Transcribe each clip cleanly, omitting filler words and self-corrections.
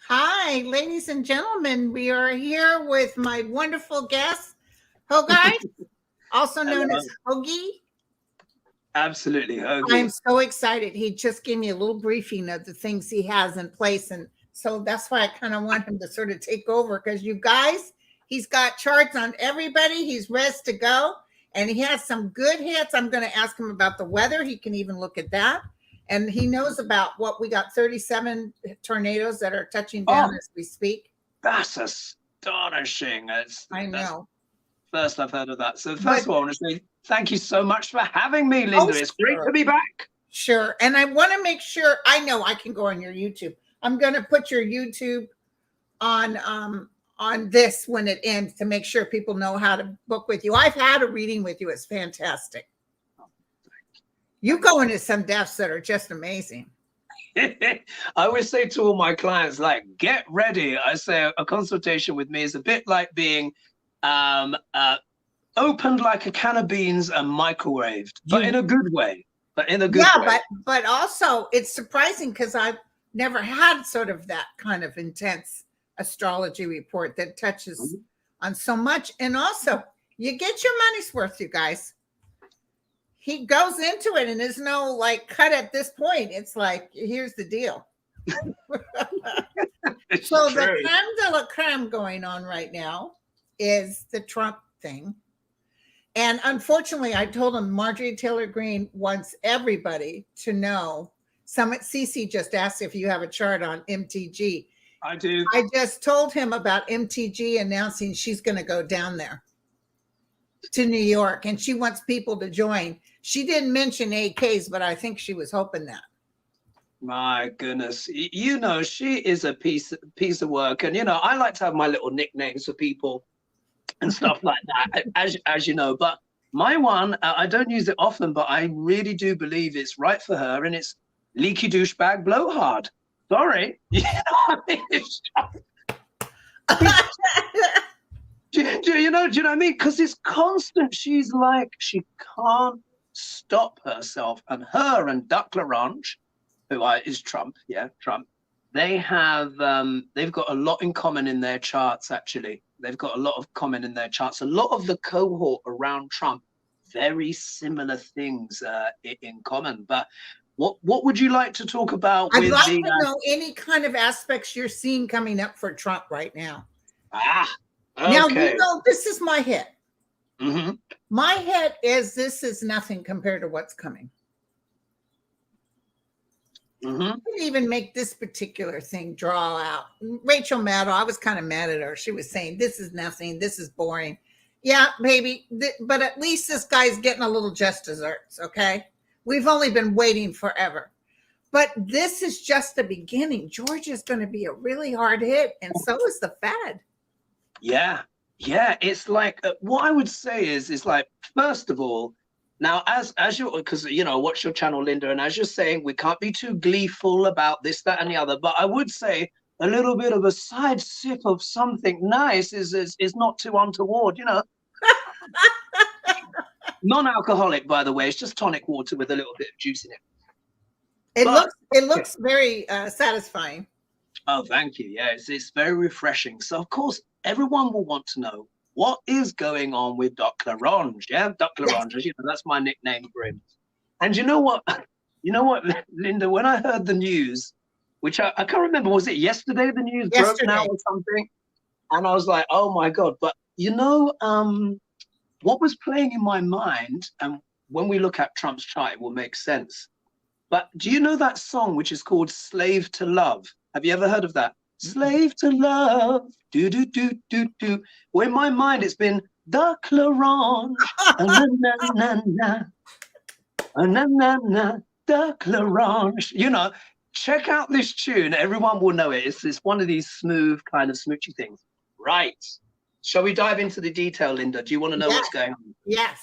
Hi, ladies and gentlemen. We are here with my wonderful guest, Hogarth, also known as Hoagie. Absolutely, Hoagie. I'm so excited. He just gave me a little briefing of the things he has in place. And so that's why I kind of want him to sort of take over, because you guys, he's got charts on everybody. He's ready to go. And he has some good hits. I'm going to ask him about the weather. He can even look at that. And he knows about what we got 37 tornadoes that are touching down as we speak. That's astonishing. I know. First I've heard of that. So first of all, I want to say thank you so much for having me, Linda. It's great to be back. Sure. And I want to make sure, I know I can go on your YouTube. I'm going to put your YouTube on this when it ends to make sure people know how to book with you. I've had a reading with you. It's fantastic. You go into some depths that are just amazing. I always say to all my clients, like, get ready. I say a consultation with me is a bit like being opened like a can of beans and microwaved, but in a good way. But also it's surprising because I've never had sort of that kind of intense astrology report that touches on so much. And also, you get your money's worth, you guys. He goes into it and there's no like cut at this point. It's like, here's the deal. So the creme de la creme going on right now is the Trump thing. And unfortunately, I told him Marjorie Taylor Greene wants everybody to know. Cece just asked if you have a chart on MTG. I do. I just told him about MTG announcing she's going to go down there to New York, and she wants people to join. She didn't mention AKs, but I think she was hoping that. My goodness. You know, she is a piece of work. And, you know, I like to have my little nicknames for people and stuff like that, as you know. But my one, I don't use it often, but I really do believe it's right for her. And it's leaky douchebag blowhard. Sorry. You know what I mean? Do you know what I mean? Because it's constant. She's like, she can't stop herself. And her and Duck LaRange, who is Trump, Trump, they've got a lot in common in their charts, actually. They've got a lot of common in their charts. A lot of the cohort around Trump, very similar things in common. But what would you like to talk about? I'd like to know any kind of aspects you're seeing coming up for Trump right now. Okay. Now, you know, this is my hit. Mm-hmm. My hit is this is nothing compared to what's coming. Mm-hmm. I didn't even make this particular thing draw out. Rachel Maddow, I was kind of mad at her. She was saying, this is nothing. This is boring. Yeah, maybe. But at least this guy's getting a little just desserts, okay? We've only been waiting forever. But this is just the beginning. Georgia's going to be a really hard hit, and so is the Fed. Yeah. It's like what I would say is like, first of all, now as you, because you know, watch your channel, Linda, and as you're saying, we can't be too gleeful about this, that, and the other. But I would say a little bit of a side sip of something nice is not too untoward, you know. Non-alcoholic, by the way. It's just tonic water with a little bit of juice in it. It looks very satisfying. Oh, thank you. Yeah, it's very refreshing. So, of course, everyone will want to know what is going on with Duck LaRange. Yeah, Duck LaRange. Yes. You know, that's my nickname for him. And you know what? Linda, when I heard the news, which I can't remember, was it yesterday the news broke now or something? And I was like, oh, my God. But, you know, what was playing in my mind, and when we look at Trump's chart, it will make sense. But do you know that song which is called Slave to Love? Have you ever heard of that? Slave to love, do do do do do. Well, in my mind, it's been Duck LaRange, na na na na, na na na. Duck L'Orange. You know, check out this tune. Everyone will know it. It's one of these smooth kind of smoochy things. Right. Shall we dive into the detail, Linda? Do you want to know what's going on? Yes.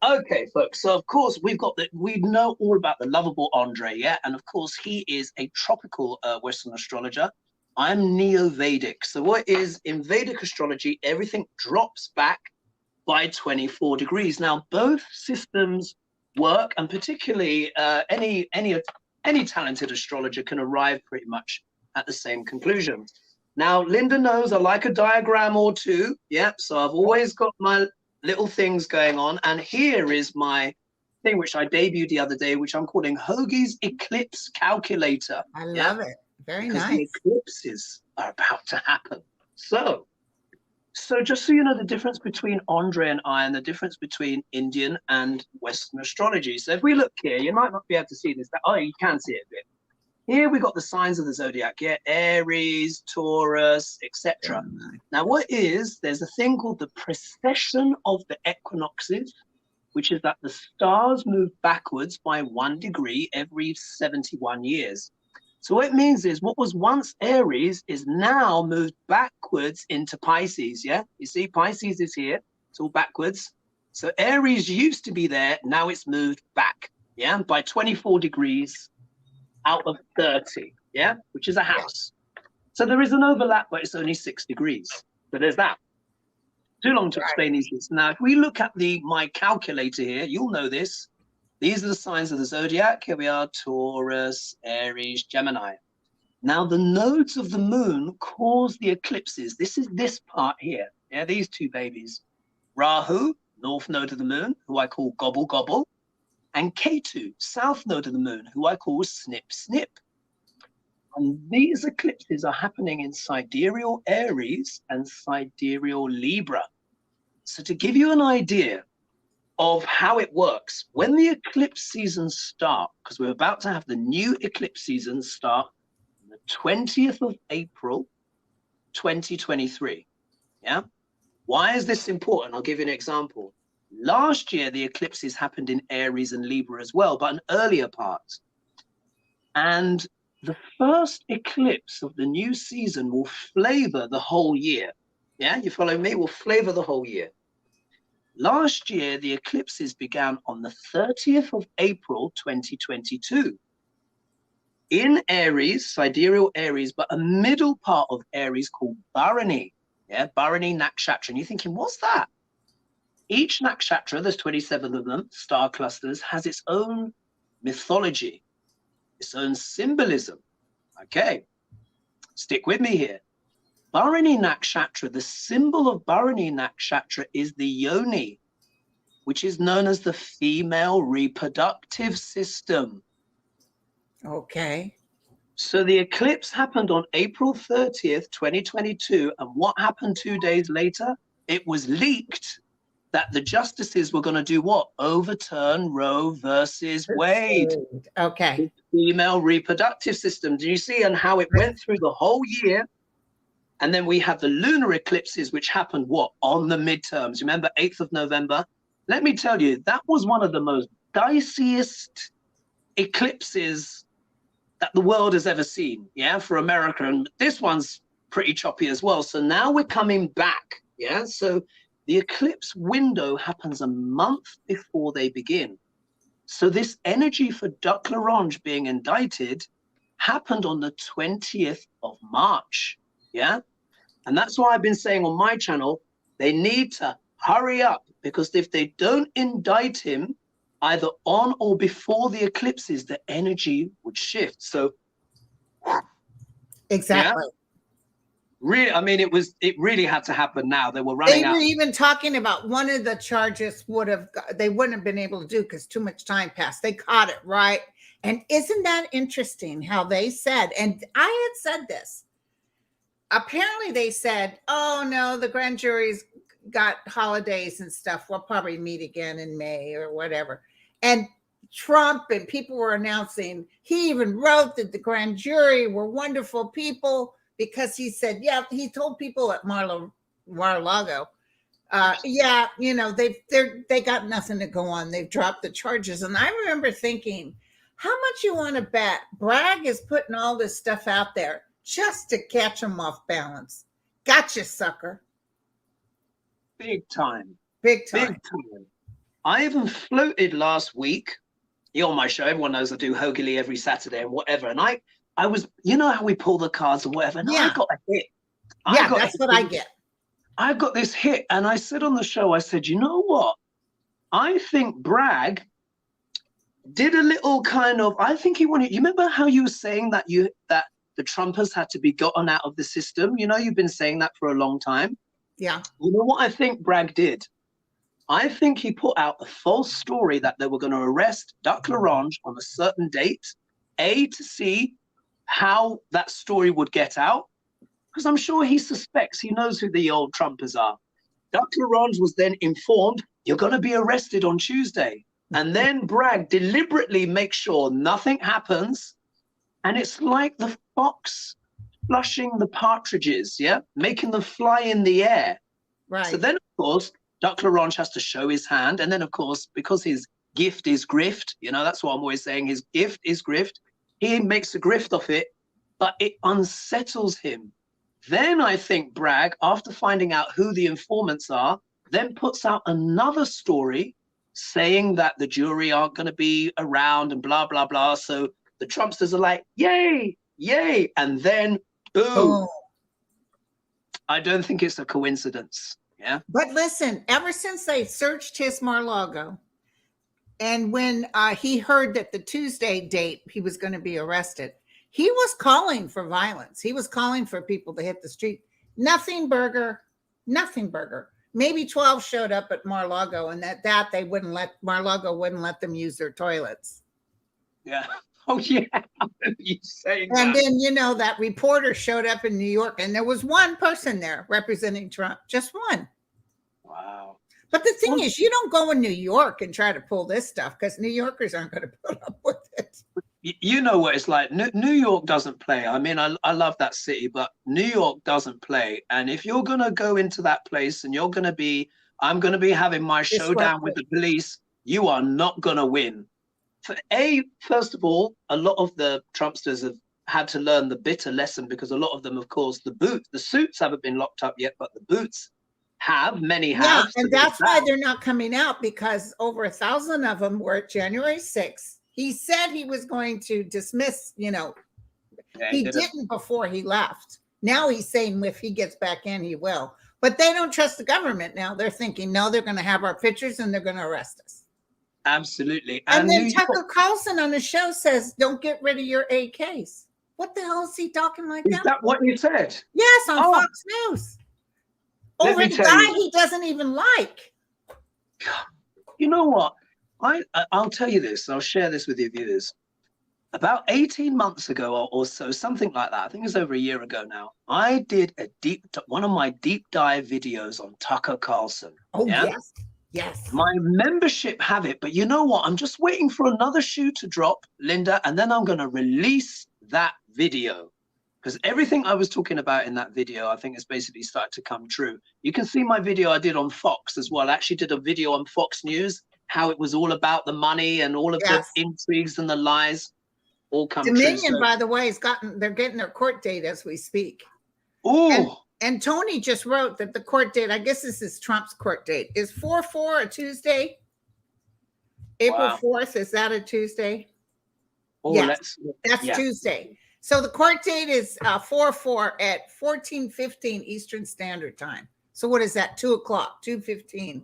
Okay, folks. So of course we know all about the lovable Andre, yeah, and of course he is a tropical Western astrologer. I'm Neo-Vedic. So what is in Vedic astrology? Everything drops back by 24 degrees. Now both systems work, and particularly any talented astrologer can arrive pretty much at the same conclusion. Now, Linda knows I like a diagram or two. Yeah, so I've always got my little things going on. And here is my thing, which I debuted the other day, which I'm calling Hoagie's Eclipse Calculator. I love it. Very because nice. the eclipses are about to happen. So just so you know the difference between Andre and I, and the difference between Indian and Western astrology. So if we look here, you might not be able to see this. Oh, you can see it a bit. Here we got the signs of the zodiac, yeah, Aries, Taurus, etc. Now, there's a thing called the precession of the equinoxes, which is that the stars move backwards by 1 degree every 71 years. So what it means is what was once Aries is now moved backwards into Pisces, yeah? You see, Pisces is here, it's all backwards. So Aries used to be there, now it's moved back, yeah, by 24 degrees out of 30, yeah, which is a house. So there is an overlap, but it's only 6 degrees. So there's that. Too long to explain these things. Now, if we look at my calculator here, you'll know this. These are the signs of the zodiac. Here we are, Taurus, Aries, Gemini. Now, the nodes of the moon cause the eclipses. This is this part here. Yeah, these two babies. Rahu, north node of the moon, who I call Gobble Gobble. And Ketu, south node of the moon, who I call Snip Snip. And these eclipses are happening in sidereal Aries and sidereal Libra. So to give you an idea of how it works, when the eclipse seasons start, because we're about to have the new eclipse season start on the 20th of April, 2023. Yeah. Why is this important? I'll give you an example. Last year, the eclipses happened in Aries and Libra as well, but an earlier part. And the first eclipse of the new season will flavor the whole year. Yeah, you follow me? Will flavor the whole year. Last year, the eclipses began on the 30th of April, 2022. In Aries, sidereal Aries, but a middle part of Aries called Bharani. Yeah, Bharani Nakshatra. And you're thinking, what's that? Each nakshatra, there's 27 of them, star clusters, has its own mythology, its own symbolism. Okay, stick with me here. Bharani Nakshatra, the symbol of Bharani Nakshatra is the yoni, which is known as the female reproductive system. Okay. So the eclipse happened on April 30th, 2022. And what happened 2 days later? It was leaked that the justices were going to do what? Overturn Roe versus Wade. Okay. The female reproductive system. Do you see? And how it went through the whole year. And then we have the lunar eclipses, which happened what? On the midterms. Remember, 8th of November? Let me tell you, that was one of the most diciest eclipses that the world has ever seen, yeah, for America. And this one's pretty choppy as well. So now we're coming back, yeah? So the eclipse window happens a month before they begin. So this energy for Duck L'Orange being indicted happened on the 20th of March, yeah? And that's why I've been saying on my channel, they need to hurry up, because if they don't indict him either on or before the eclipses, the energy would shift. So exactly. Yeah? Really, I mean, it really had to happen now. They were running out. They were even talking about one of the charges they wouldn't have been able to do because too much time passed. They caught it, right? And isn't that interesting how they said, and I had said this, apparently they said, oh no, the grand jury's got holidays and stuff. We'll probably meet again in May or whatever. And Trump and people were announcing, he even wrote that the grand jury were wonderful people, because he said, yeah, he told people at Mar-a-Lago, yeah, you know, they got nothing to go on. They've dropped the charges. And I remember thinking, How much you want to bet Bragg is putting all this stuff out there just to catch him off balance? Gotcha, sucker. Big time. Big Big time. time. I even floated last week. You're on my show. Everyone knows I do Hogarth every Saturday and whatever. And I was, you know how we pull the cards and whatever. And I got a hit. Yeah, that's what I get. I got this hit. And I said on the show, I said, you know what? I think Bragg did a little kind of, I think he wanted, you remember how you were saying that the Trumpers had to be gotten out of the system? You know, you've been saying that for a long time. Yeah. You know what I think Bragg did? I think he put out a false story that they were going to arrest Duck Larange on a certain date, to see how that story would get out, because I'm sure he suspects, he knows who the old Trumpers are. Duck Larange was then informed, you're going to be arrested on Tuesday. And then Bragg deliberately makes sure nothing happens. And it's like the fox flushing the partridges, yeah, making them fly in the air. Right. So then, of course, Duck Larange has to show his hand. And then, of course, because his gift is grift, you know, that's what I'm always saying, his gift is grift. He makes a grift of it, but it unsettles him. Then I think Bragg, after finding out who the informants are, then puts out another story saying that the jury aren't going to be around and blah, blah, blah. So the Trumpsters are like, yay, yay. And then, boom. Oh. I don't think it's a coincidence. Yeah. But listen, ever since they searched his Mar-a-Lago, and when he heard that the Tuesday date he was going to be arrested, he was calling for violence. He was calling for people to hit the street. Nothing burger. Maybe 12 showed up at Mar-a-Lago, and that they wouldn't let Mar-a-Lago wouldn't let them use their toilets. Yeah. Oh yeah. You saying and that. Then, you know, that reporter showed up in New York, and there was one person there representing Trump, just one. Wow. But the thing is, you don't go in New York and try to pull this stuff, because New Yorkers aren't going to put up with it. You know what it's like. New York doesn't play. I mean, I love that city, but New York doesn't play. And if you're going to go into that place and I'm going to be having my showdown with the police, you are not going to win. First of all, a lot of the Trumpsters have had to learn the bitter lesson, because a lot of them, of course, the suits haven't been locked up yet, but the boots have, many have. Yeah, and that's why they're not coming out, because over 1,000 of them were at January 6th. He said he was going to dismiss, you know, he didn't before he left. Now he's saying if he gets back in, he will. But they don't trust the government now. They're thinking, no, they're going to have our pictures and they're going to arrest us. Absolutely. And then Tucker Carlson on the show says, don't get rid of your AKs. What the hell is he talking like that? Is that what you said? Yes, on Fox News. Over the guy he doesn't even like. You know what? I'll tell you this. I'll share this with your viewers. About 18 months ago or so, something like that, I think it's over a year ago now, I did one of my deep dive videos on Tucker Carlson. Oh, yeah? Yes. My membership have it, but you know what? I'm just waiting for another shoe to drop, Linda, and then I'm going to release that video, because everything I was talking about in that video, I think, has basically started to come true. You can see my video I did on Fox as well. I actually did a video on Fox News, how it was all about the money and all of the intrigues and the lies all come true. Dominion, by the way, they're getting their court date as we speak. Oh. And Tony just wrote that the court date, I guess this is Trump's court date, is 4/4 a Tuesday. April 4th, is that a Tuesday? Oh, yes, that's Tuesday. So the court date is 4/4 at 14:15 Eastern Standard Time. So what is that? 2 o'clock, 2:15.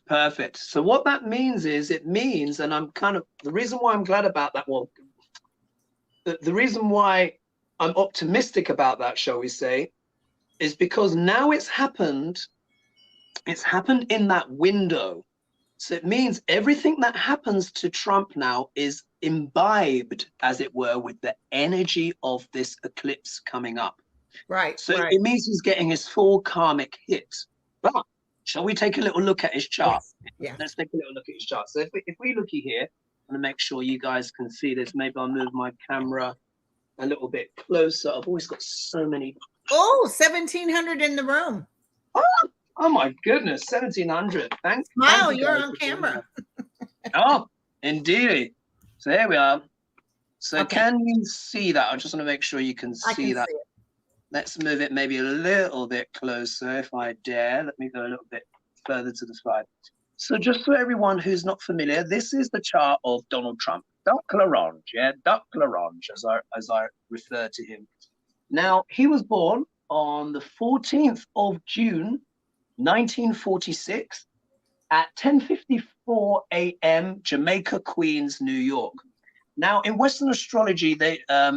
Perfect. So what that means is, and I'm kind of, the reason why I'm glad about that, well, the reason why I'm optimistic about that, shall we say, is because now it's happened in that window. So it means everything that happens to Trump now is imbibed, as it were, with the energy of this eclipse coming up. Right. So it means he's getting his full karmic hit. But shall we take a little look at his chart? Yeah. Let's take a little look at his chart. So if we looky here, I'm going to make sure you guys can see this. Maybe I'll move my camera a little bit closer. I've always got so many. Oh, 1,700 in the room. Oh my goodness, 1,700. Thanks. Smile, you're on camera. Oh, indeed. So here we are. So Okay. can you see that? I just want to make sure you can I see can that. see it. Let's move it maybe a little bit closer if I dare. Let me go a little bit further to the side. So just for everyone who's not familiar, this is the chart of Donald Trump. Duck Larange, yeah, Duck Larange, as I refer to him. Now, he was born on the 14th of June, 1946 at 10:54 a.m. Jamaica, Queens, New York. Now, in Western astrology,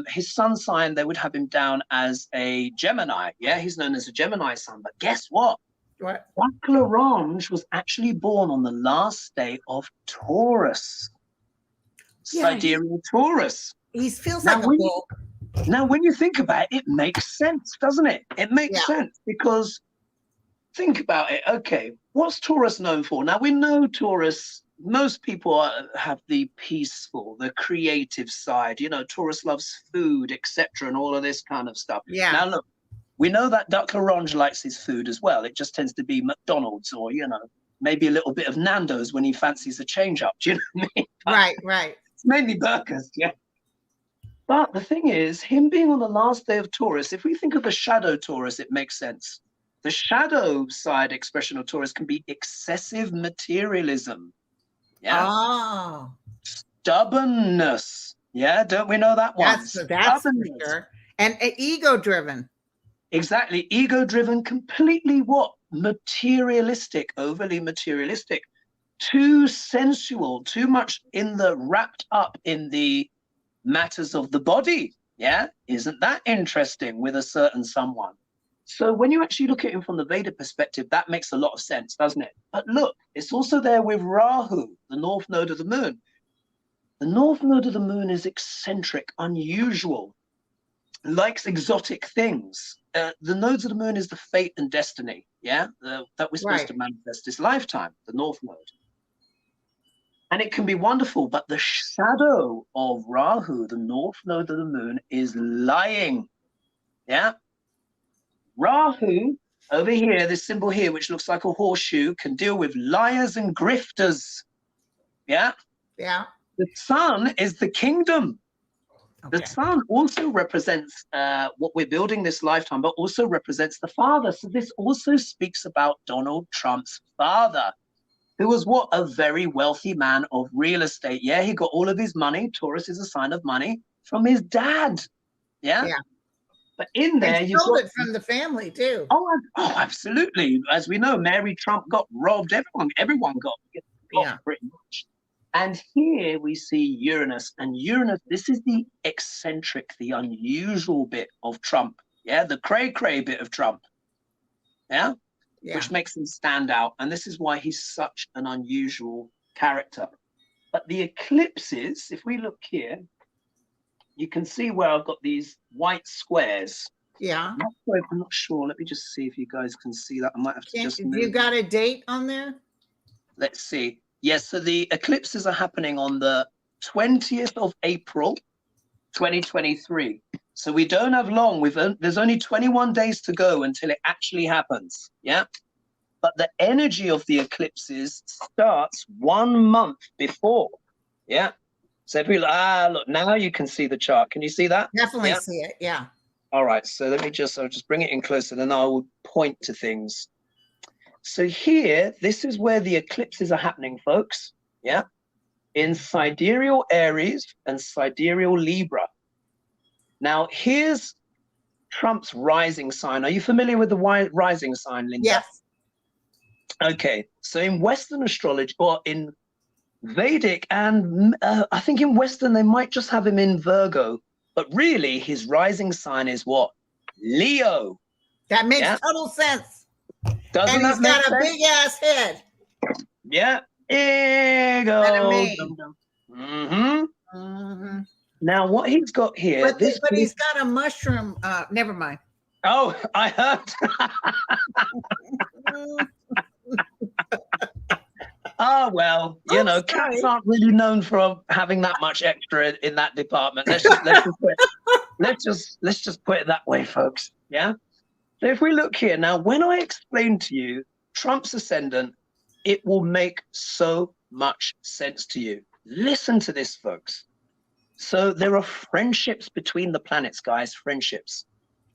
his sun sign, they would have him down as a Gemini. Yeah, he's known as a Gemini sun. But guess what? What? Jacques Larange was actually born on the last day of Taurus, Yeah, sidereal Taurus. he feels Now, like a bull. Now, when you think about it, it makes sense, doesn't it? It makes sense because think about it. Okay, what's Taurus known for? Now, we know Taurus, most people have the peaceful, the creative side. You know, Taurus loves food, etc., and all of this kind of stuff. Yeah. Now, look, we know that Duck Larange likes his food as well. It just tends to be McDonald's or, you know, maybe a little bit of Nando's when he fancies a change up. Do you know what I mean? Right. It's mainly burgers, yeah. But the thing is, him being on the last day of Taurus, if we think of the shadow Taurus, it makes sense. The shadow side expression of Taurus can be excessive materialism. Yeah. Oh. Stubbornness. Yeah, don't we know that one? That's for sure. And ego-driven. Exactly. Ego-driven, completely what? Materialistic, overly materialistic. Too sensual, too much wrapped up in the matters of the body. Yeah, isn't that interesting with a certain someone? So when you actually look at him from the Veda perspective, that makes a lot of sense, doesn't it? But look, it's also there with Rahu, the north node of the moon. The north node of the moon is eccentric, unusual, likes exotic things. The nodes of the moon is the fate and destiny, yeah, that we're supposed to manifest this lifetime, the north node. And it can be wonderful, but the shadow of Rahu, the north node of the moon, is lying. Yeah. Rahu, over here, this symbol here, which looks like a horseshoe, can deal with liars and grifters. Yeah. Yeah. The sun is the kingdom. Okay. The sun also represents what we're building this lifetime, but also represents the father. So this also speaks about Donald Trump's father, who was what? A very wealthy man of real estate. Yeah, he got all of his money. Taurus is a sign of money from his dad. Yeah. But in there, you stole it from the family too. Oh, absolutely. As we know, Mary Trump got robbed. Everyone got robbed pretty much. And here we see Uranus. And Uranus, this is the eccentric, the unusual bit of Trump. Yeah, the cray-cray bit of Trump. Yeah? Which makes him stand out. And this is why he's such an unusual character. But the eclipses, if we look here, you can see where I've got these white squares. Yeah. I'm not sure. Let me just see if you guys can see that. I might have to just move. You got a date on there? Let's see. Yes, so the eclipses are happening on the 20th of April, 2023. So we don't have long. There's only 21 days to go until it actually happens. Yeah. But the energy of the eclipses starts 1 month before. Yeah. So if we look, now you can see the chart. Can you see that? Definitely see it. Yeah. All right. So I'll just bring it in closer, then I will point to things. So here, this is where the eclipses are happening, folks. Yeah. In sidereal Aries and sidereal Libra. Now, here's Trump's rising sign. Are you familiar with the rising sign, Linda? Yes. Okay. So in Western astrology, or in Vedic, and I think in Western, they might just have him in Virgo. But really, his rising sign is what? Leo. That makes total sense. Doesn't that make sense? He's got a big ass head. Yeah. Ego. Now, what he's got here. But he's got a mushroom. Never mind. Oh, I heard. Oh, well, you know, cats aren't really known for having that much extra in that department. Let's just put it that way, folks. Yeah. So if we look here now, when I explain to you Trump's ascendant, it will make so much sense to you. Listen to this, folks. So there are friendships between the planets, guys, friendships.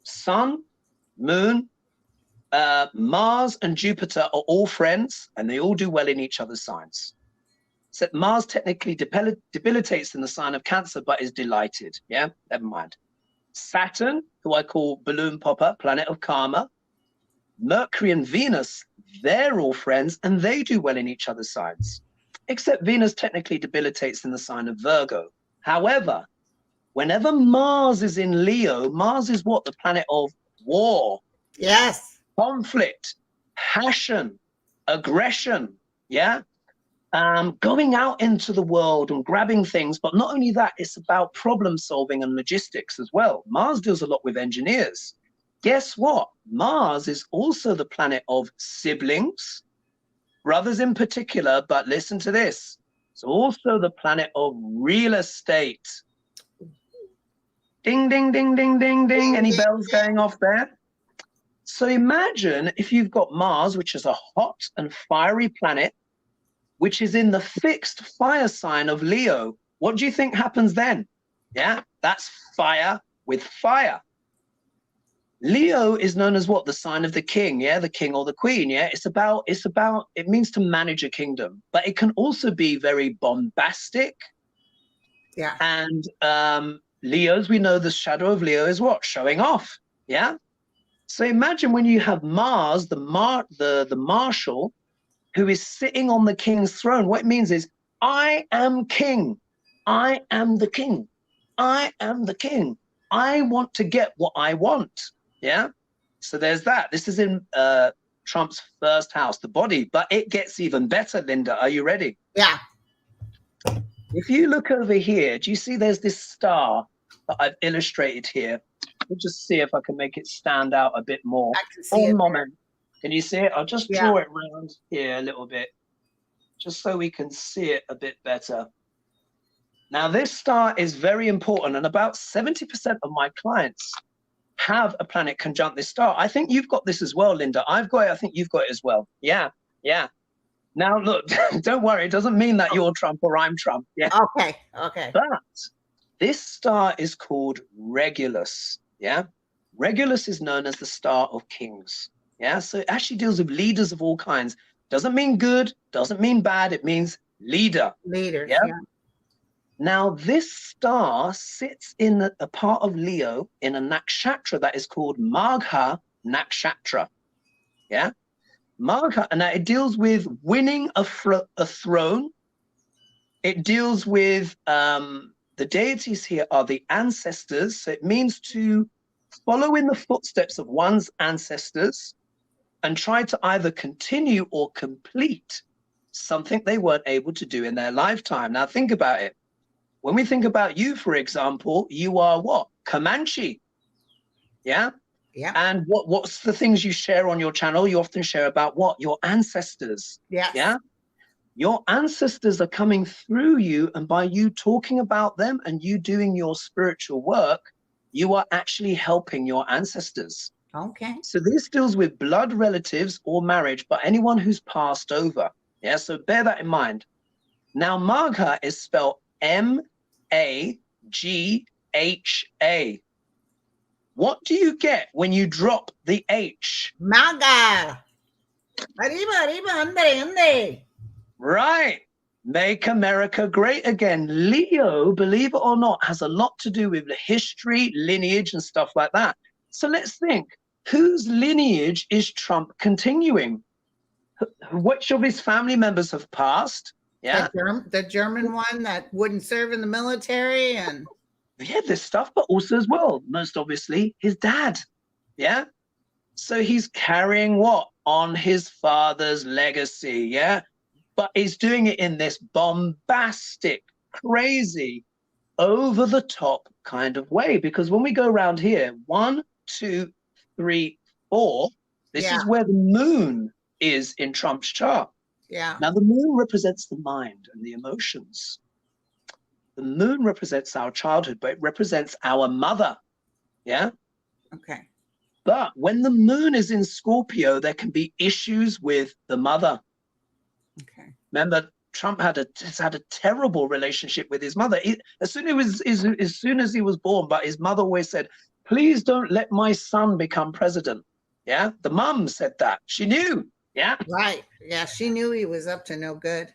Sun, Moon, Mars and Jupiter are all friends, and they all do well in each other's signs. So Mars technically debilitates in the sign of Cancer, but is delighted. Yeah, never mind. Saturn, who I call balloon popper, planet of karma. Mercury and Venus, they're all friends, and they do well in each other's signs. Except Venus technically debilitates in the sign of Virgo. However, whenever Mars is in Leo, Mars is what? The planet of war. Yes. Conflict, passion, aggression, yeah? Going out into the world and grabbing things, but not only that, it's about problem solving and logistics as well. Mars deals a lot with engineers. Guess what? Mars is also the planet of siblings, brothers in particular, but listen to this. It's also the planet of real estate. Ding, ding, ding, ding, ding, ding. Any bells going off there? So imagine if you've got Mars, which is a hot and fiery planet, which is in the fixed fire sign of Leo. What do you think happens then? Yeah, that's fire with fire. Leo is known as what? The sign of the king, yeah, the king or the queen, yeah. It means to manage a kingdom, but it can also be very bombastic. Yeah. And Leo's, we know the shadow of Leo is what? Showing off, yeah. So imagine when you have Mars, the marshal, who is sitting on the king's throne. What it means is, I am king. I am the king. I am the king. I want to get what I want. Yeah. So there's that. This is in Trump's first house, the body, but it gets even better, Linda. Are you ready? Yeah. If you look over here, do you see there's this star that I've illustrated here? We'll just see if I can make it stand out a bit more. I can see it. Moment. Can you see it? I'll just draw it around here a little bit, just so we can see it a bit better. Now, this star is very important, and about 70% of my clients have a planet conjunct this star. I think you've got this as well, Linda. I've got it. I think you've got it as well. Yeah, yeah. Now, look, don't worry. It doesn't mean that you're Trump or I'm Trump. Yeah. Okay, okay. But this star is called Regulus. Yeah. Regulus is known as the star of kings. Yeah. So it actually deals with leaders of all kinds. Doesn't mean good, doesn't mean bad. It means leader. Leader. Yeah. Now, this star sits in a part of Leo in a nakshatra that is called Magha nakshatra. Yeah. Magha, and it deals with winning a throne. It deals with the deities here are the ancestors. So it means to follow in the footsteps of one's ancestors and try to either continue or complete something they weren't able to do in their lifetime. Now, think about it. When we think about you, for example, you are what? Comanche. Yeah. Yeah. And what's the things you share on your channel? You often share about what? Your ancestors. Yes. Yeah. Your ancestors are coming through you, and by you talking about them and you doing your spiritual work, you are actually helping your ancestors. Okay. So this deals with blood relatives or marriage, but anyone who's passed over. Yeah. So bear that in mind. Now, Magha is spelled M-A-G-H-A. What do you get when you drop the H? Maga. Arriba, arriba, ande. Right. Make America great again. Leo, believe it or not, has a lot to do with the history, lineage, and stuff like that. So let's think, whose lineage is Trump continuing? Which of his family members have passed? Yeah. The German one that wouldn't serve in the military and yeah, this stuff, but also as well, most obviously, his dad. Yeah. So he's carrying what? On his father's legacy. Yeah. But he's doing it in this bombastic, crazy, over the top kind of way. Because when we go around here, 1, 2, 3, 4, this is where the moon is in Trump's chart. Yeah. Now, the moon represents the mind and the emotions. The moon represents our childhood, but it represents our mother. Yeah. Okay. But when the moon is in Scorpio, there can be issues with the mother. Okay. Remember, Trump has had a terrible relationship with his mother. As soon as he was born, but his mother always said, "Please don't let my son become president." Yeah, the mum said that. She knew. Yeah, Right. Yeah, she knew he was up to no good.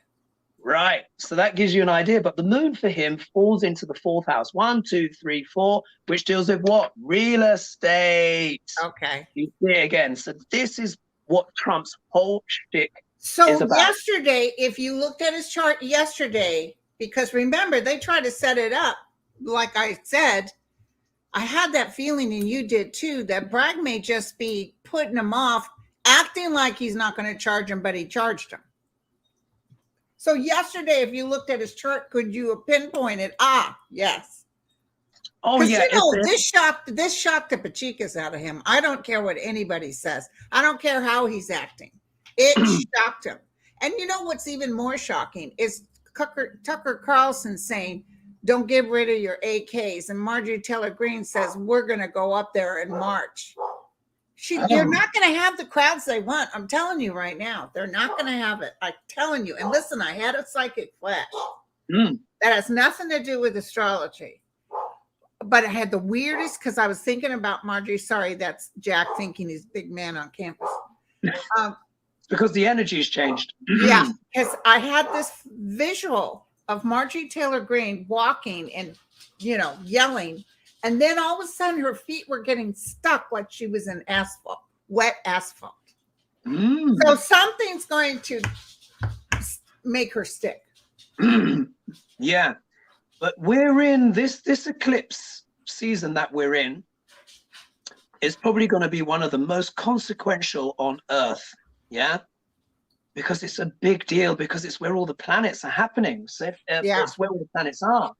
right. So that gives you an idea. But the moon for him falls into the fourth house, 1, 2, 3, 4, which deals with what? Real estate. Okay. You see it again. So this is what Trump's whole shtick is So about. yesterday, if you looked at his chart yesterday, because remember, they tried to set it up, like I said, I had that feeling, and you did too, that Bragg may just be putting him off, acting like he's not going to charge him, but he charged him. So yesterday, if you looked at his chart, could you have pinpointed? Yes. Oh Because yeah, this shocked the pachikas out of him. I don't care what anybody says. I don't care how he's acting. It shocked him. And you know what's even more shocking is Tucker Carlson saying, "Don't get rid of your AKs." And Marjorie Taylor Greene says, "We're going to go up there and march." You're not going to have the crowds they want. I'm telling you right now, they're not going to have it. I'm telling you. And listen, I had a psychic flash. That has nothing to do with astrology. But I had the weirdest, because I was thinking about Marjorie. Sorry, that's Jack thinking he's big man on campus. Because the energy's changed. Yeah, because I had this visual of Marjorie Taylor Greene walking and, yelling. And then all of a sudden her feet were getting stuck like she was in asphalt, wet asphalt. So something's going to make her stick. Yeah. But we're in this eclipse season that we're in is probably going to be one of the most consequential on Earth. Yeah. Because it's a big deal, because it's where all the planets are happening. So it's where all the planets are.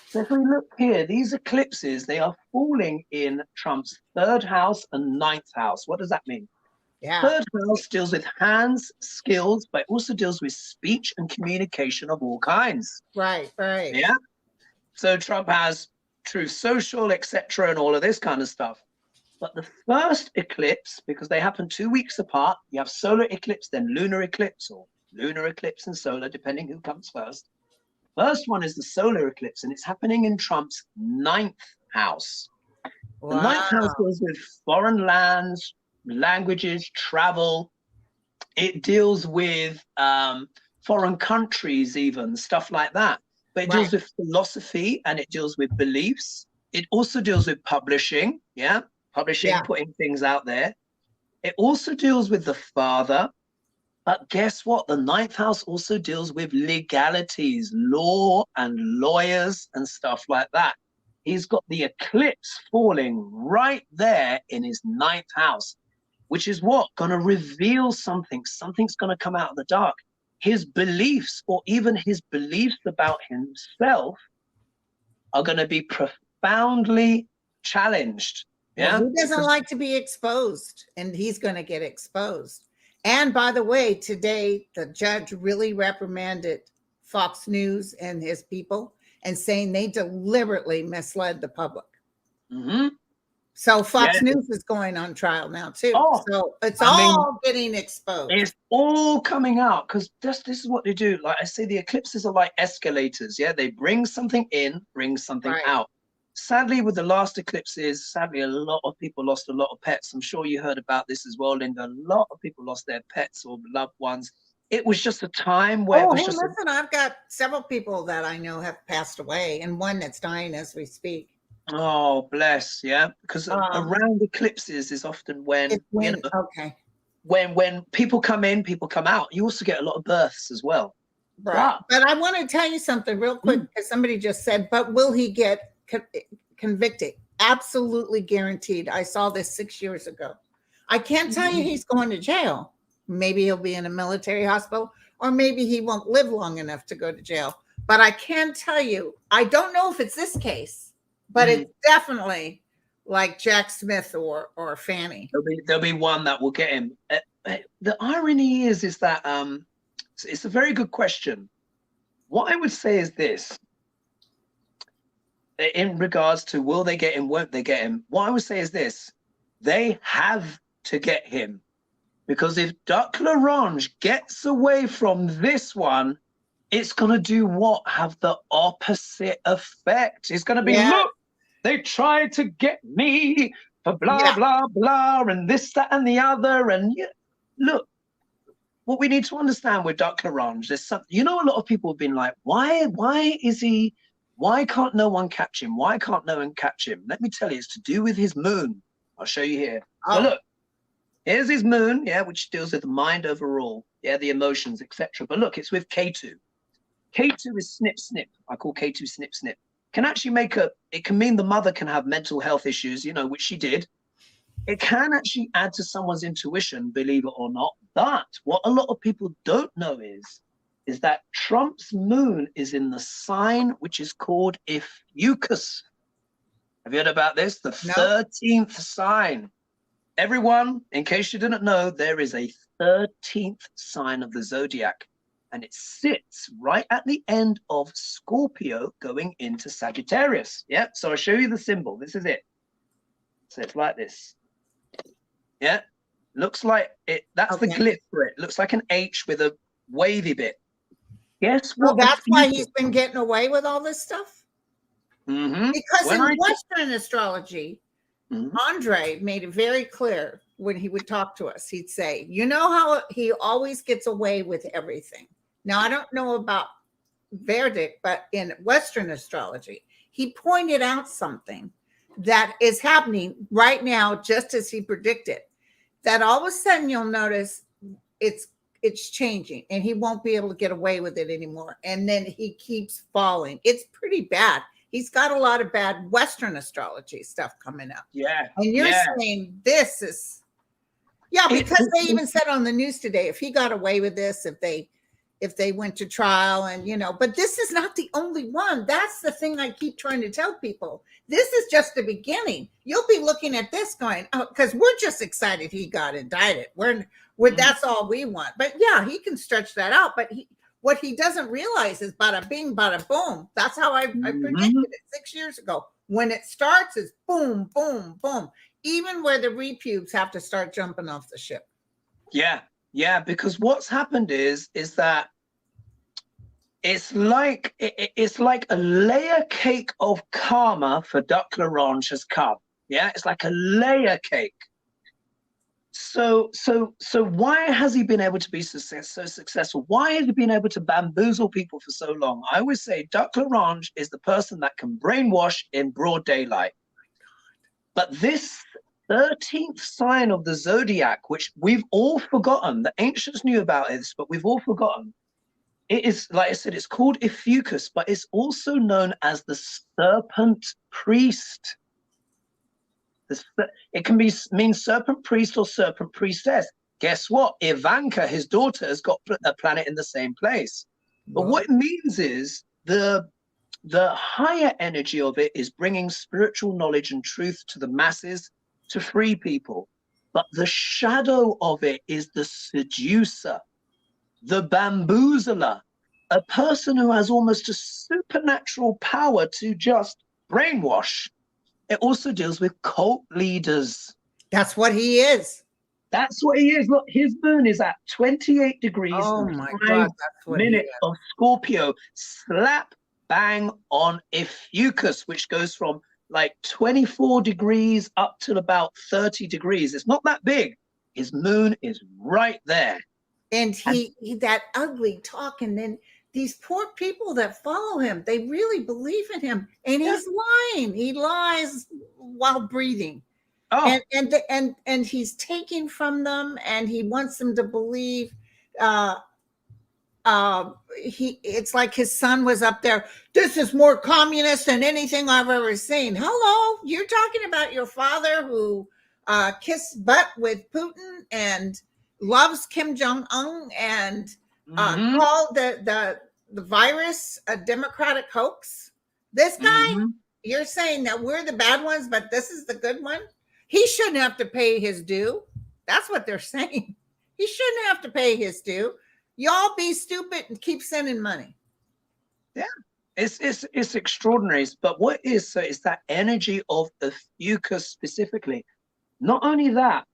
So if we look here, these eclipses, they are falling in Trump's 3rd house and 9th house. What does that mean? Yeah. 3rd house deals with hands, skills, but it also deals with speech and communication of all kinds. Right. Yeah. So Trump has Truth Social, etc., and all of this kind of stuff. But the first eclipse, because they happen 2 weeks apart, you have solar eclipse, then lunar eclipse, or lunar eclipse and solar, depending who comes first. First one is the solar eclipse, and it's happening in Trump's 9th house. Wow. The 9th house deals with foreign lands, languages, travel. It deals with foreign countries, even stuff like that. But it deals with philosophy, and it deals with beliefs. It also deals with publishing, putting things out there. It also deals with the father. But guess what? The 9th house also deals with legalities, law and lawyers and stuff like that. He's got the eclipse falling right there in his 9th house, which is what? Going to reveal something. Something's going to come out of the dark. His beliefs, or even his beliefs about himself, are going to be profoundly challenged. Yeah. Well, he doesn't like to be exposed, and he's going to get exposed. And by the way, today, the judge really reprimanded Fox News and his people, and saying they deliberately misled the public. So Fox News is going on trial now too. So it's all getting exposed. It's all coming out, because this is what they do. Like I say, the eclipses are like escalators. Yeah, they bring something in, bring something out. Sadly, with the last eclipses, a lot of people lost a lot of pets. I'm sure you heard about this as well, Linda. A lot of people lost their pets or loved ones. It was just a time where listen, I've got several people that I know have passed away, and one that's dying as we speak. Oh, bless. Yeah, because around eclipses is often when when people come in, people come out. You also get a lot of births as well. Right. But I want to tell you something real quick, because somebody just said, but will he get convicted? Absolutely guaranteed. I saw this 6 years ago. I can't tell you he's going to jail. Maybe he'll be in a military hospital, or maybe he won't live long enough to go to jail. But I can tell you, I don't know if it's this case, but it's definitely like Jack Smith or Fanny. There'll be one that will get him. The irony is that it's a very good question. What I would say is this. In regards to will they get him, won't they get him? What I would say is this: they have to get him, because if Duck LaRange gets away from this one, it's going to do what? Have the opposite effect. It's going to be, Yeah. look, they tried to get me for blah, Yeah. blah, blah, and this, that, and the other. And look, what we need to understand with Dr. Larange, there's something, you know, a lot of people have been like, why can't no one catch him? Why can't no one catch him? Let me tell you, it's to do with his moon. I'll show you here. So look, here's his moon, yeah, which deals with the mind overall, yeah, the emotions, etc. But look, it's with K2. K2 is snip, snip. I call K2 snip, snip. Can actually it can mean the mother can have mental health issues, you know, which she did. It can actually add to someone's intuition, believe it or not. But what a lot of people don't know is that Trump's moon is in the sign which is called Ophiuchus. Have you heard about this? The 13th sign. Everyone, in case you didn't know, there is a 13th sign of the zodiac, and it sits right at the end of Scorpio going into Sagittarius. Yeah, so I'll show you the symbol. This is it. So it's like this. Yeah, looks like it. That's the glyph for it. Looks like an H with a wavy bit. Guess what? Well, that's why he's been getting away with all this stuff. Because in Western astrology, Andre made it very clear when he would talk to us. He'd say, you know how he always gets away with everything. Now, I don't know about Vedic, but in Western astrology, he pointed out something that is happening right now, just as he predicted, that all of a sudden you'll notice it's changing and he won't be able to get away with it anymore. And then he keeps falling. It's pretty bad. He's got a lot of bad Western astrology stuff coming up. Yeah. And you're saying this is, because they even said on the news today, if he got away with this, if they went to trial and, you know, but this is not the only one. That's the thing I keep trying to tell people. This is just the beginning. You'll be looking at this going, oh, because we're just excited he got indicted. We're that's all we want. But yeah, he can stretch that out. But what he doesn't realize is bada bing, bada boom. That's how I predicted it 6 years ago. When it starts, it's boom, boom, boom. Even where the repubes have to start jumping off the ship. Yeah, because what's happened is that it's like a layer cake of karma for Dr. Larange has come. Yeah, it's like a layer cake. So why has he been able to be so successful? Why has he been able to bamboozle people for so long? I always say Dr. Larange is the person that can brainwash in broad daylight. But this 13th sign of the zodiac, which we've all forgotten, the ancients knew about this, but we've all forgotten. It is, like I said, it's called Ophiuchus, but it's also known as the serpent priest. It can mean serpent priest or serpent priestess. Guess what? Ivanka, his daughter, has got a planet in the same place. But what it means is the higher energy of it is bringing spiritual knowledge and truth to the masses, to free people. But the shadow of it is the seducer, the bamboozler, a person who has almost a supernatural power to just brainwash. It also deals with cult leaders. That's what he is. That's what he is. Look, his moon is at 28 degrees. Oh my God, that's what minute of Scorpio. Slap bang on Ophiuchus, which goes from like 24 degrees up to about 30 degrees. It's not that big. His moon is right there. And he that ugly talk, and then these poor people that follow him, they really believe in him, and he's lying. He lies while breathing. And he's taking from them, and he wants them to believe. It's like his son was up there. This is more communist than anything I've ever seen. Hello, you're talking about your father who kissed butt with Putin and loves Kim Jong-un and called the virus a democratic hoax. This guy, you're saying that we're the bad ones, but this is the good one? He shouldn't have to pay his due. That's what they're saying. He shouldn't have to pay his due. Y'all be stupid and keep sending money. Yeah, it's extraordinary. But what is that energy of Ophiuchus specifically? Not only that,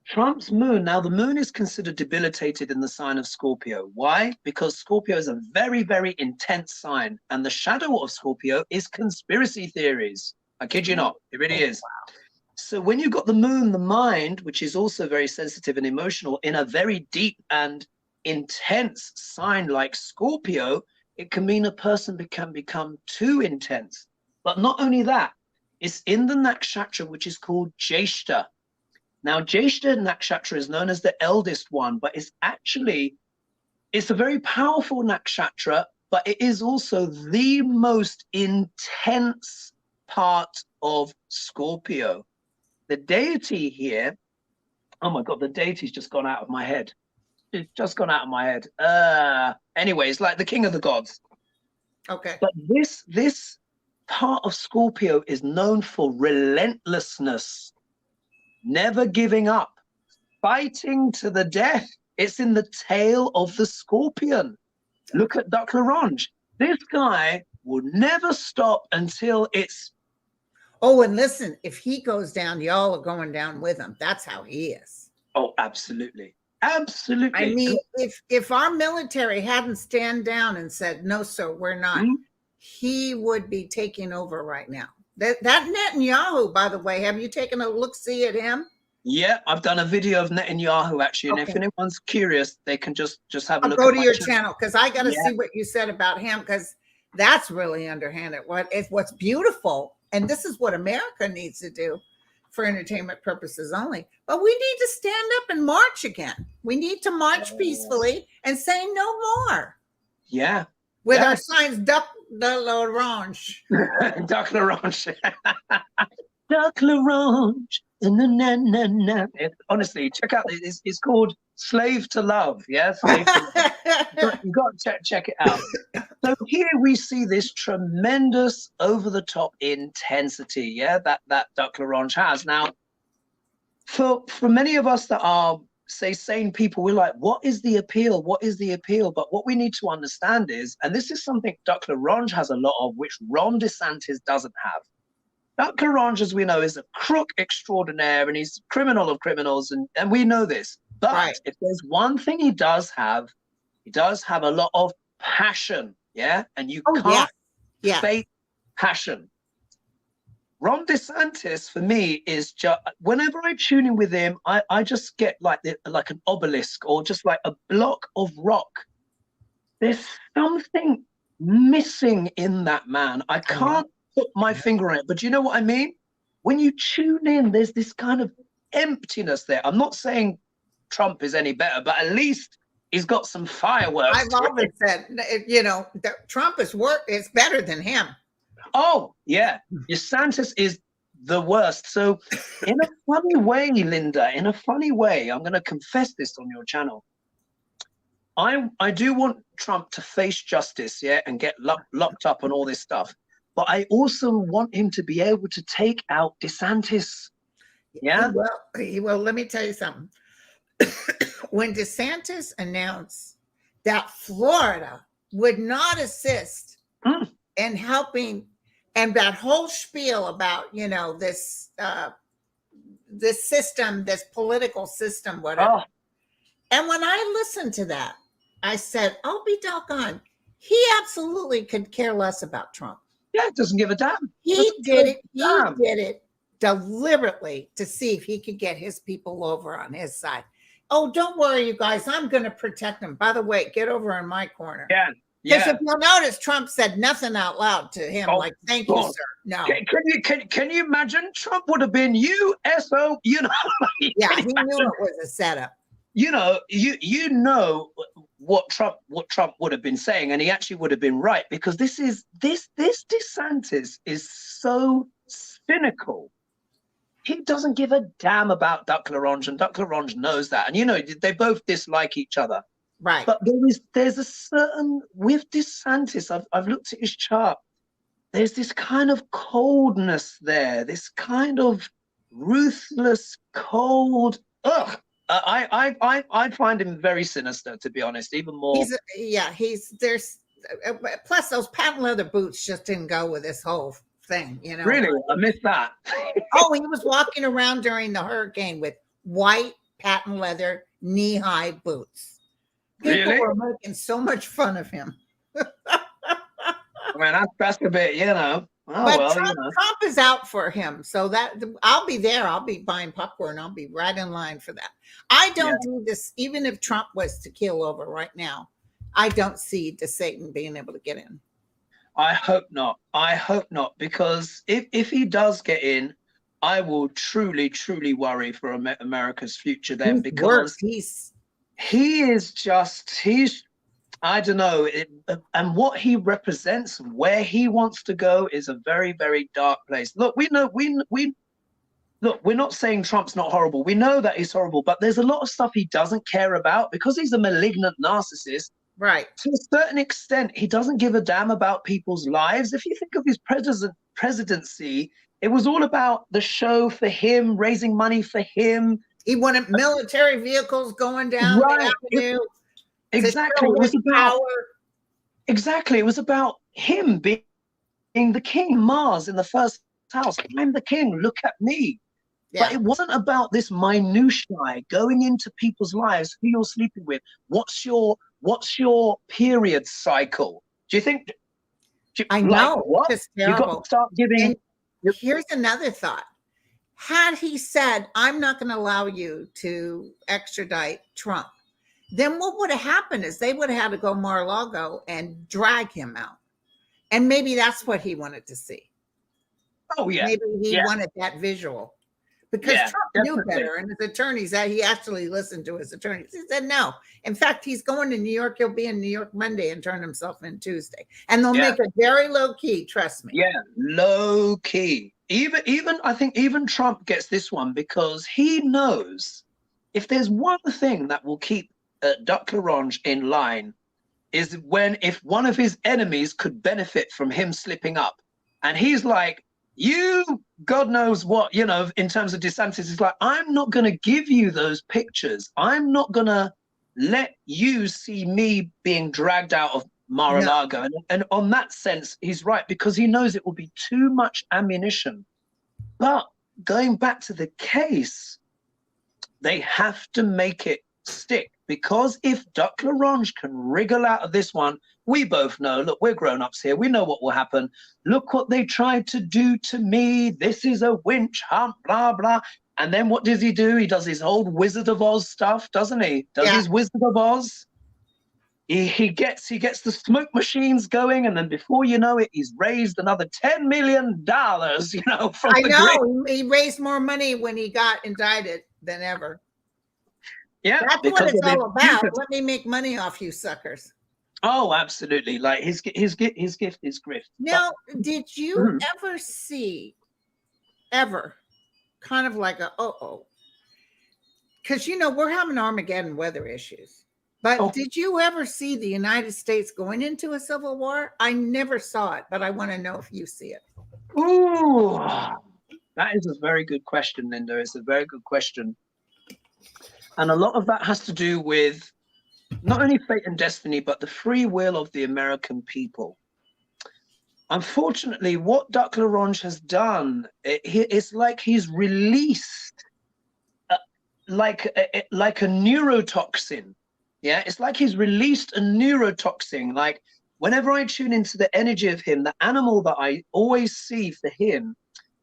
Trump's moon, now the moon is considered debilitated in the sign of Scorpio. Why? Because Scorpio is a very, very intense sign. And the shadow of Scorpio is conspiracy theories. I kid you not, it really is. So when you've got the moon, the mind, which is also very sensitive and emotional, in a very deep and intense sign like Scorpio, it can mean a person can become too intense. But not only that, it's in the nakshatra, which is called Jyeshta. Now, Jyeshta nakshatra is known as the eldest one, but it's a very powerful nakshatra, but it is also the most intense part of Scorpio. The deity here, oh my God, the deity's just gone out of my head. It's just gone out of my head. Anyway, it's like the king of the gods. Okay. But this part of Scorpio is known for relentlessness, never giving up, fighting to the death. It's in the tail of the scorpion. Look at Dr. Larange. This guy will never stop until it's... Oh, and listen, if he goes down, y'all are going down with him. That's how he is. Oh, absolutely. Absolutely. I mean, if our military hadn't stand down and said, no, sir, we're not, he would be taking over right now. That Netanyahu, by the way, have you taken a look-see at him? Yeah, I've done a video of Netanyahu, actually. And if anyone's curious, they can just have a look. Go to your channel, because I got to see what you said about him, because that's really underhanded. What's beautiful, and this is what America needs to do for entertainment purposes only. But we need to stand up and march again. We need to march peacefully and say no more. Yeah. With our signs, Duck Larange. Duck Larange. Duck Larange. Honestly, check out, it's called Slave to Love. Yeah, Slave to Love. You've got to check it out. So here we see this tremendous over-the-top intensity, yeah, that Duck Larange has. Now, for many of us that are, say, sane people, we're like, what is the appeal? What is the appeal? But what we need to understand is, and this is something Duck Larange has a lot of, which Ron DeSantis doesn't have. Duck Larange, as we know, is a crook extraordinaire, and he's criminal of criminals, and we know this. But if there's one thing he does have a lot of passion, yeah? And you can't fake passion. Ron DeSantis, for me, is just, whenever I tune in with him, I just get like an obelisk or just like a block of rock. There's something missing in that man. I can't put my finger on it, but you know what I mean? When you tune in, there's this kind of emptiness there. I'm not saying Trump is any better, but at least he's got some fireworks. I've always said, you know, that Trump is better than him. Oh, yeah. DeSantis is the worst. So in a funny way, Linda, in a funny way, I'm going to confess this on your channel. I do want Trump to face justice, yeah, and get locked up and all this stuff. But I also want him to be able to take out DeSantis. Yeah. Well, let me tell you something. When DeSantis announced that Florida would not assist in helping, and that whole spiel about, you know, this system, this political system, whatever. And when I listened to that, I said, I'll be doggone. He absolutely could care less about Trump. Yeah, doesn't give a damn. He did it deliberately to see if he could get his people over on his side. Oh, don't worry, you guys. I'm going to protect him. By the way, get over in my corner. Yeah. Because if you'll notice, Trump said nothing out loud to him, like, thank you, sir. No. Can you imagine? Trump would have been USO, you know. Yeah, he knew it was a setup. You know, you know what Trump would have been saying, and he actually would have been right, because this DeSantis is so cynical. He doesn't give a damn about Duck Larange, and Duck Larange knows that. And you know, they both dislike each other. Right. But there's a certain, with DeSantis, I've looked at his chart. There's this kind of coldness there, this kind of ruthless, cold. Ugh. I find him very sinister, to be honest. Even more. Plus those patent leather boots just didn't go with this whole thing, you know. Really, I missed that. Oh, he was walking around during the hurricane with white patent leather knee-high boots. People Really? were making so much fun of him. I mean, that's a bit, you know. Oh But well, you Trump, know. Trump is out for him. So that I'll be there. I'll be buying popcorn. I'll be right in line for that. I Yeah. don't do this, even if Trump was to keel over right now, I don't see the Satan being able to get in. I hope not. I hope not, because if he does get in, I will truly, truly worry for America's future then, He's worse. because He's he's I don't know, and what he represents, where he wants to go, is a very, very dark place. Look, we know we look, we're not saying Trump's not horrible. We know that he's horrible, but there's a lot of stuff he doesn't care about because he's a malignant narcissist. right. To a certain extent, he doesn't give a damn about people's lives. If you think of his presidency, it was all about the show for him, raising money for him. He wanted military vehicles going down Right. the avenue. Exactly. It was about power. exactly. It was about him being the king. Mars in the first house. I'm the king. Look at me. Yeah. But it wasn't about this minutiae going into people's lives, who you're sleeping with. What's your period cycle? Do you think? I know. What? It's You got terrible. to start giving. And here's another thought. Had he said, I'm not going to allow you to extradite Trump, then what would have happened is they would have had to go Mar-a-Lago and drag him out. And maybe that's what he wanted to see. Oh, yeah. Maybe he Yeah. wanted that visual. Because Yeah, Trump knew better, and his attorneys, he actually listened to his attorneys. He said no. In fact, he's going to New York. He'll be in New York Monday and turn himself in Tuesday. And they'll Yeah. make it very low key, trust me. Yeah, low key. Even I think even Trump gets this one, because he knows if there's one thing that will keep Duck Larange in line, is if one of his enemies could benefit from him slipping up. And he's like, you, God knows what, you know, in terms of DeSantis, it's like, I'm not going to give you those pictures. I'm not going to let you see me being dragged out of Mar-a-Lago. No. And on that sense, he's right, because he knows it will be too much ammunition. But going back to the case, they have to make it stick, because if Duck Larange can wriggle out of this one, we both know, look, we're grown-ups here. We know what will happen. Look what they tried to do to me. This is a winch hunt, blah, blah. And then what does he do? He does his old Wizard of Oz stuff, doesn't he? Does his Wizard of Oz. He gets the smoke machines going, and then before you know it, he's raised another $10 million, you know, from I the know. grid. He raised more money when he got indicted than ever. Yeah, that's what it's all about. Let me make money off you suckers. Oh, absolutely. Like his gift is grift. Now, did you ever see kind of like because you know we're having Armageddon weather issues, but did you ever see the United States going into a civil war? I never saw it, but I want to know if you see it. Ooh, that is a very good question, Linda. It's a very good question. And a lot of that has to do with not only fate and destiny, but the free will of the American people. Unfortunately, what Duck Larange has done, it's like he's released like a neurotoxin. Yeah, it's like he's released a neurotoxin. Like whenever I tune into the energy of him, the animal that I always see for him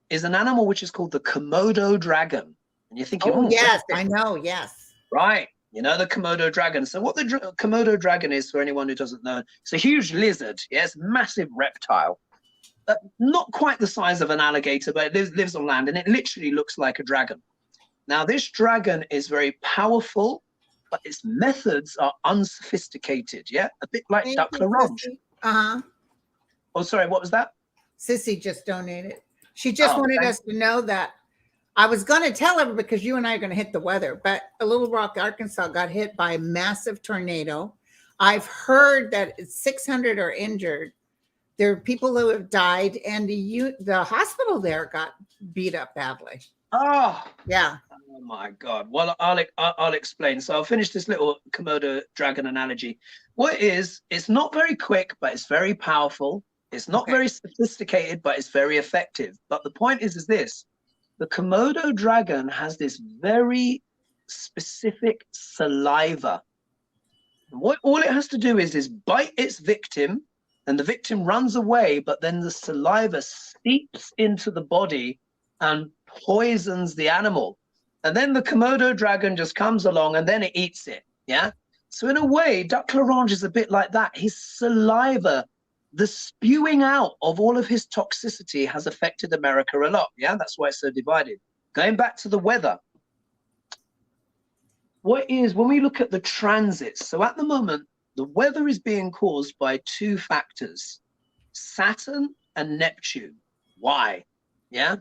is an animal which is called the Komodo dragon. And you're thinking, oh yes, I know, yes. Right. You know, the Komodo dragon. So what the Komodo dragon is, for anyone who doesn't know, it's a huge lizard. Yes, massive reptile. Not quite the size of an alligator, but it lives on land, and it literally looks like a dragon. Now, this dragon is very powerful, but its methods are unsophisticated. Yeah, a bit like Duck Larange. Oh, sorry, what was that? Sissy just donated. She just wanted us to know that. I was going to tell her because you and I are going to hit the weather, but Little Rock, Arkansas got hit by a massive tornado. I've heard that 600 are injured. There are people who have died, and the hospital there got beat up badly. Oh, yeah. Oh my God. Well, I'll explain. So I'll finish this little Komodo dragon analogy. What it is, it's not very quick, but it's very powerful. It's not very sophisticated, but it's very effective. But the point is this. The Komodo dragon has this very specific saliva. And what all it has to do is bite its victim, and the victim runs away, but then the saliva seeps into the body and poisons the animal. And then the Komodo dragon just comes along and then it eats it. Yeah. So in a way, duck l'orange is a bit like that. His saliva, the spewing out of all of his toxicity has affected America a lot. Yeah, that's why it's so divided. Going back to the weather. When we look at the transits, so at the moment, the weather is being caused by two factors, Saturn and Neptune. Why? Yeah.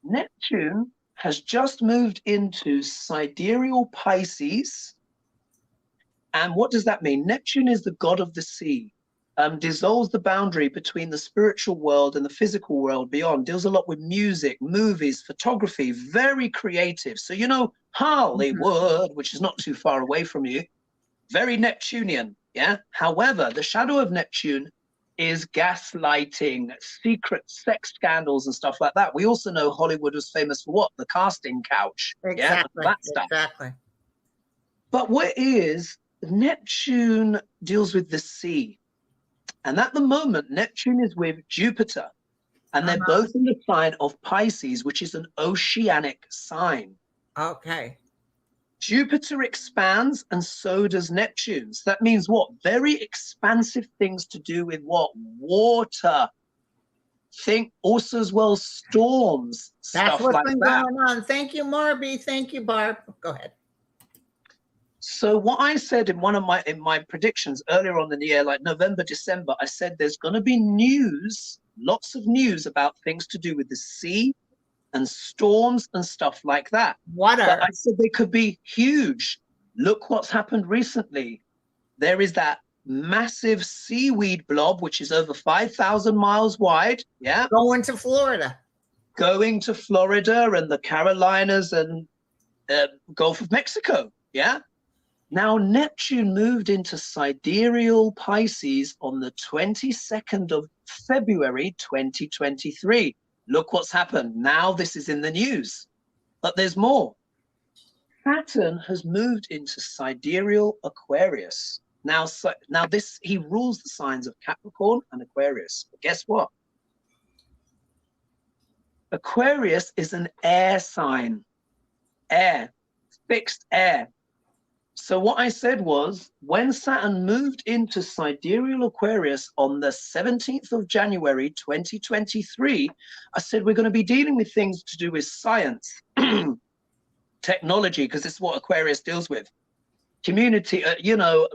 Neptune has just moved into sidereal Pisces. And what does that mean? Neptune is the god of the sea, dissolves the boundary between the spiritual world and the physical world beyond, deals a lot with music, movies, photography, very creative. So, you know, Hollywood, which is not too far away from you, very Neptunian, yeah? However, the shadow of Neptune is gaslighting, secret sex scandals and stuff like that. We also know Hollywood was famous for what? The casting couch. Exactly. Yeah? That stuff. Exactly. But what is, Neptune deals with the sea. And at the moment, Neptune is with Jupiter. And they're both in the sign of Pisces, which is an oceanic sign. Okay. Jupiter expands and so does Neptune. So that means what? Very expansive things to do with what? Water. Think also as well storms. That's stuff what's like been that. going on. Thank you, Marby. Thank you, Barb. Go ahead. So what I said in one of my predictions earlier on in the year, like November, December, I said there's going to be news, lots of news about things to do with the sea and storms and stuff like that. Water. But I said they could be huge. Look what's happened recently. There is that massive seaweed blob, which is over 5,000 miles wide. Yeah. Going to Florida. Going to Florida and the Carolinas and Gulf of Mexico. Yeah. Now, Neptune moved into sidereal Pisces on the 22nd of February, 2023. Look what's happened. Now this is in the news. But there's more. Saturn has moved into sidereal Aquarius. Now this, he rules the signs of Capricorn and Aquarius. But guess what? Aquarius is an air sign. Air. Fixed air. So what I said was, when Saturn moved into sidereal Aquarius on the 17th of January, 2023, I said, we're going to be dealing with things to do with science, technology, because this is what Aquarius deals with, community,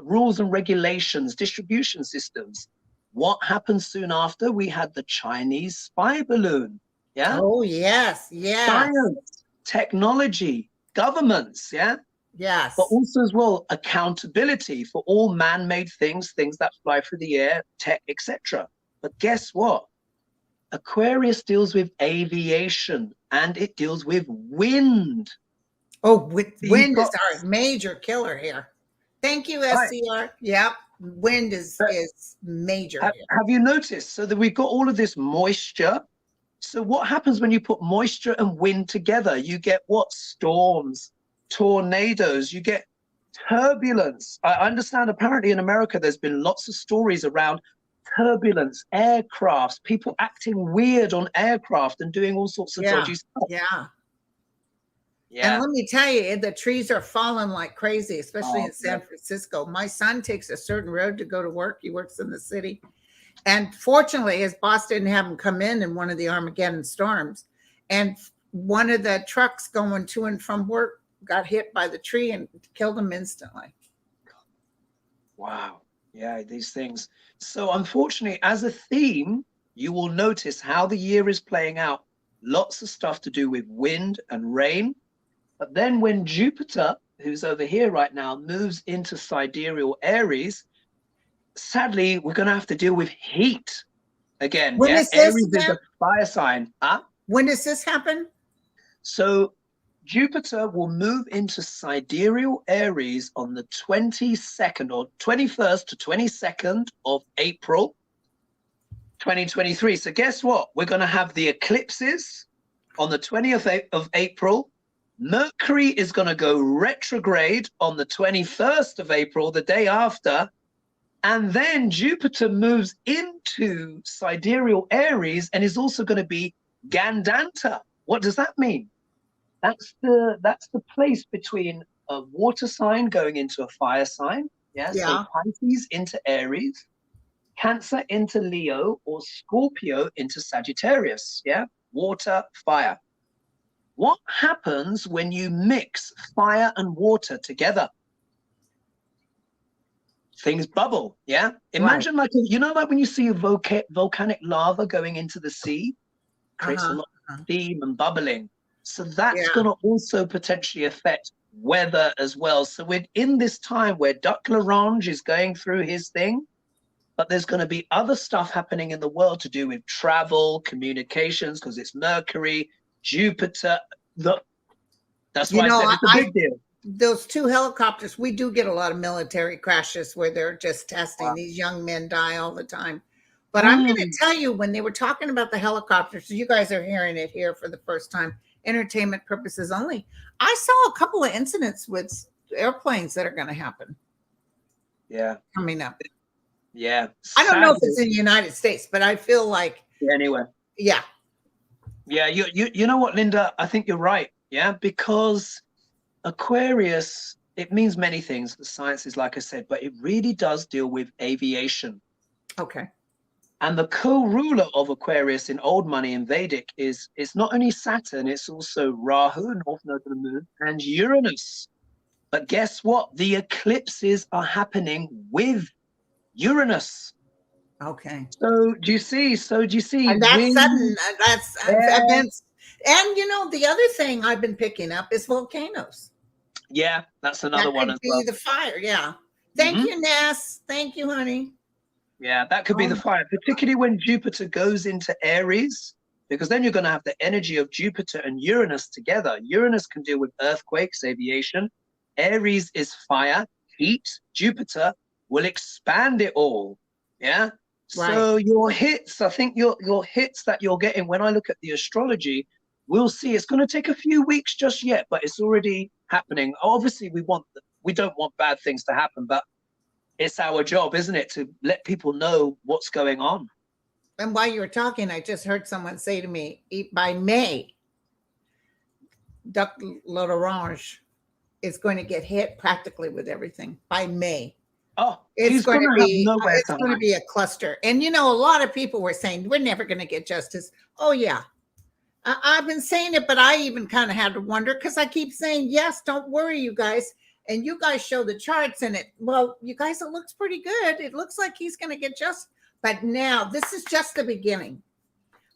rules and regulations, distribution systems. What happened soon after? We had the Chinese spy balloon. Yeah. Oh, yes. Yes. Science, technology, governments. Yeah. Yes. But also as well, accountability for all man-made things, things that fly through the air, tech, etc. But guess what? Aquarius deals with aviation and it deals with wind. Oh, wind is our major killer here. Thank you, SCR. Right. Yep. Wind is major. Have you noticed? So that we've got all of this moisture. So what happens when you put moisture and wind together? You get what? Storms, tornadoes, you get turbulence. I understand apparently in America there's been lots of stories around turbulence, aircrafts, people acting weird on aircraft and doing all sorts of dodgy stuff. Yeah. Yeah. And let me tell you, the trees are falling like crazy, especially in San Francisco. My son takes a certain road to go to work. He works in the city. And fortunately, his boss didn't have him come in one of the Armageddon storms. And one of the trucks going to and from work got hit by the tree and killed him instantly. Wow. Yeah, these things. So unfortunately, as a theme, you will notice how the year is playing out. Lots of stuff to do with wind and rain. But then when Jupiter, who's over here right now, moves into sidereal Aries, sadly, we're going to have to deal with heat again. When yeah? is this Aries again? is a fire sign. Huh? When does this happen? So Jupiter will move into sidereal Aries on the 22nd or 21st to 22nd of April, 2023. So guess what? We're going to have the eclipses on the 20th of April. Mercury is going to go retrograde on the 21st of April, the day after. And then Jupiter moves into sidereal Aries and is also going to be Gandanta. What does that mean? That's the place between a water sign going into a fire sign. Yeah. So Pisces into Aries, Cancer into Leo, or Scorpio into Sagittarius. Yeah. Water, fire. What happens when you mix fire and water together? Things bubble. Yeah. Imagine like, like when you see a volcanic lava going into the sea, creates a lot of steam and bubbling. So that's going to also potentially affect weather as well. So we're in this time where Duc Larange is going through his thing, but there's going to be other stuff happening in the world to do with travel, communications, because it's Mercury, Jupiter. That's why I said it's a big deal. Those 2 helicopters, we do get a lot of military crashes where they're just testing. These young men die all the time. But I'm going to tell you, when they were talking about the helicopters, you guys are hearing it here for the first time, entertainment purposes only. I saw a couple of incidents with airplanes that are going to happen. Yeah. Coming up. Yeah. I don't know if it's in the United States, but I feel like. Anyway. Yeah. Yeah. You know what, Linda? I think you're right. Yeah. Because Aquarius, it means many things. The sciences, like I said, but it really does deal with aviation. Okay. And the co-ruler of Aquarius in old money in Vedic is not only Saturn, it's also Rahu, north node of the moon, and Uranus. But guess what? The eclipses are happening with Uranus. Okay. So do you see? And that's sudden. That's events. And the other thing I've been picking up is volcanoes. Yeah, that's another one as well. The fire. Yeah. Thank you, Ness. Thank you, honey. Yeah, that could be the fire, particularly when Jupiter goes into Aries, because then you're going to have the energy of Jupiter and Uranus together. Uranus can deal with earthquakes, aviation. Aries is fire, heat. Jupiter will expand it all. Yeah. Right. So your hits, I think your hits that you're getting, when I look at the astrology, we'll see it's going to take a few weeks just yet, but it's already happening. Obviously, we don't want bad things to happen, but it's our job, isn't it, to let people know what's going on. And while you were talking, I just heard someone say to me, by May, Duc Larange is going to get hit practically with everything by May. Oh, it's going to be a cluster. And a lot of people were saying we're never going to get justice. Oh yeah, I've been saying it, but I even kind of had to wonder, because I keep saying yes, don't worry, you guys. And you guys show the charts in it. Well, you guys, it looks pretty good. It looks like he's going to get justice. But now this is just the beginning.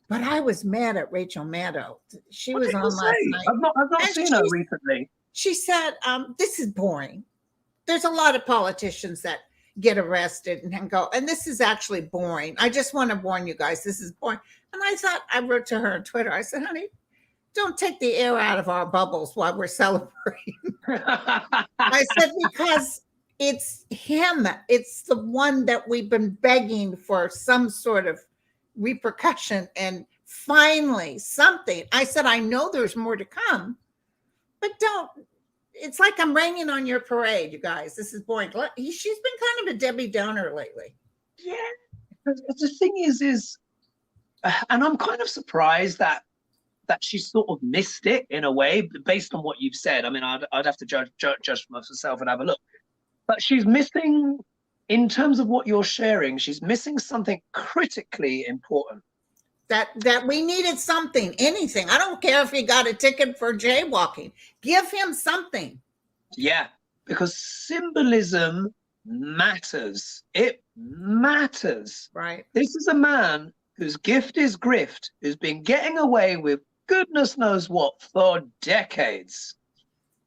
But I was mad at Rachel Maddow. She was on last night. I've not seen her recently. She said, this is boring. There's a lot of politicians that get arrested and go, and this is actually boring. I just want to warn you guys, this is boring. And I wrote to her on Twitter. I said, honey, don't take the air out of our bubbles while we're celebrating. I said, because it's him. It's the one that we've been begging for some sort of repercussion, and finally something. I said, I know there's more to come, but don't. It's like I'm raining on your parade, you guys. This is boring. She's been kind of a Debbie Downer lately. Yeah. The thing is, and I'm kind of surprised that she sort of missed it in a way, based on what you've said. I mean, I'd have to judge for myself and have a look. But she's missing, in terms of what you're sharing, she's missing something critically important. That we needed something, anything. I don't care if he got a ticket for jaywalking. Give him something. Yeah, because symbolism matters. It matters. Right. This is a man whose gift is grift, who's been getting away with goodness knows what for decades.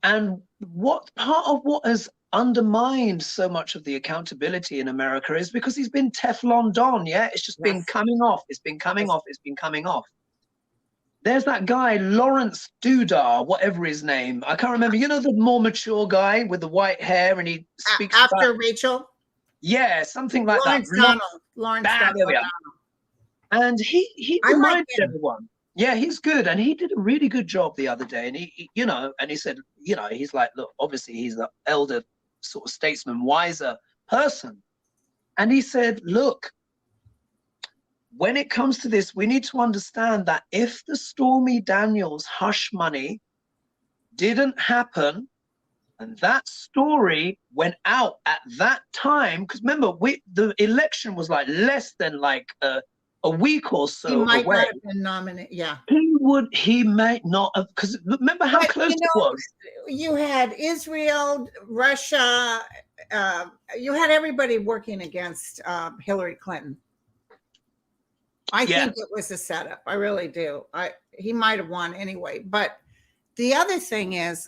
And what part of what has undermined so much of the accountability in America is because he's been Teflon Don. Yeah, it's just been coming off. It's been coming off. It's been coming off. There's that guy, Lawrence Dudar, whatever his name. I can't remember. You know, the more mature guy with the white hair, and he speaks after Rachel. Yeah, something like Lawrence that. Donald. Lawrence Donald. And he reminded everyone. Yeah, he's good, and he did a really good job the other day. And and he said, he's like, look, obviously he's the elder sort of statesman, wiser person, and he said, look, when it comes to this, we need to understand that if the Stormy Daniels hush money didn't happen, and that story went out at that time, because remember, the election was like less than like a week or so He might away. not have been nominated. Yeah. He might not have, because remember how close it was. You had Israel, Russia, you had everybody working against Hillary Clinton. I think it was a setup. I really do. He might have won anyway. But the other thing is,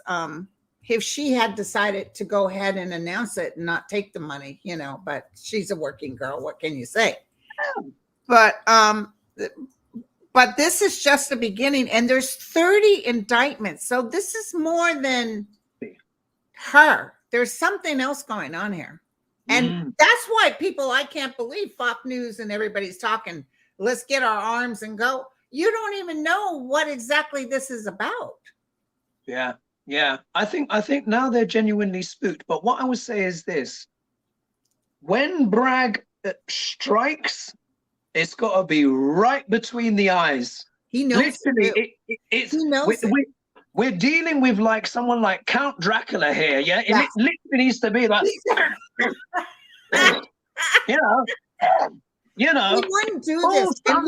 if she had decided to go ahead and announce it and not take the money, but she's a working girl. What can you say? But this is just the beginning, and there's 30 indictments. So this is more than her. There's something else going on here. And that's why I can't believe Fox News and everybody's talking, let's get our arms and go. You don't even know what exactly this is about. Yeah. I think now they're genuinely spooked. But what I would say is this: when Bragg strikes, it's got to be right between the eyes. He knows. Literally, he knows we're dealing with like someone like Count Dracula here. Yeah, it literally needs to be like, He wouldn't do this. And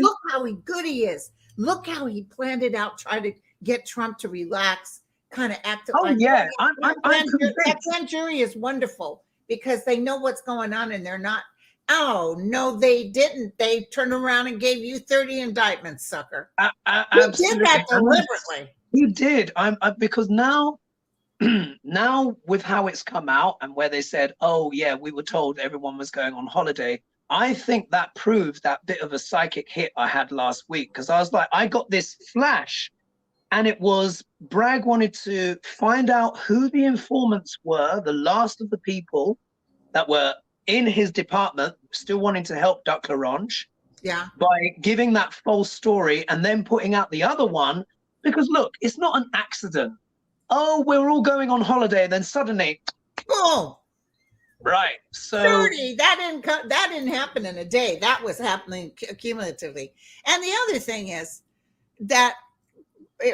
look how good he is. Look how he planned it out, try to get Trump to relax, kind of act. I'm that grand jury is wonderful because they know what's going on and they're not. Oh, no, they didn't. They turned around and gave you 30 indictments, sucker. He did that deliberately. He did. Because now with how it's come out and where they said, oh, yeah, we were told everyone was going on holiday, I think that proved that bit of a psychic hit I had last week. Because I was like, I got this flash, and it was Bragg wanted to find out who the informants were, the last of the people that were in his department, still wanting to help Duck Larange, by giving that false story and then putting out the other one. Because look, it's not an accident. Oh, we're all going on holiday, and then suddenly, boom! Right. So 30. That didn't happen in a day. That was happening cumulatively. And the other thing is that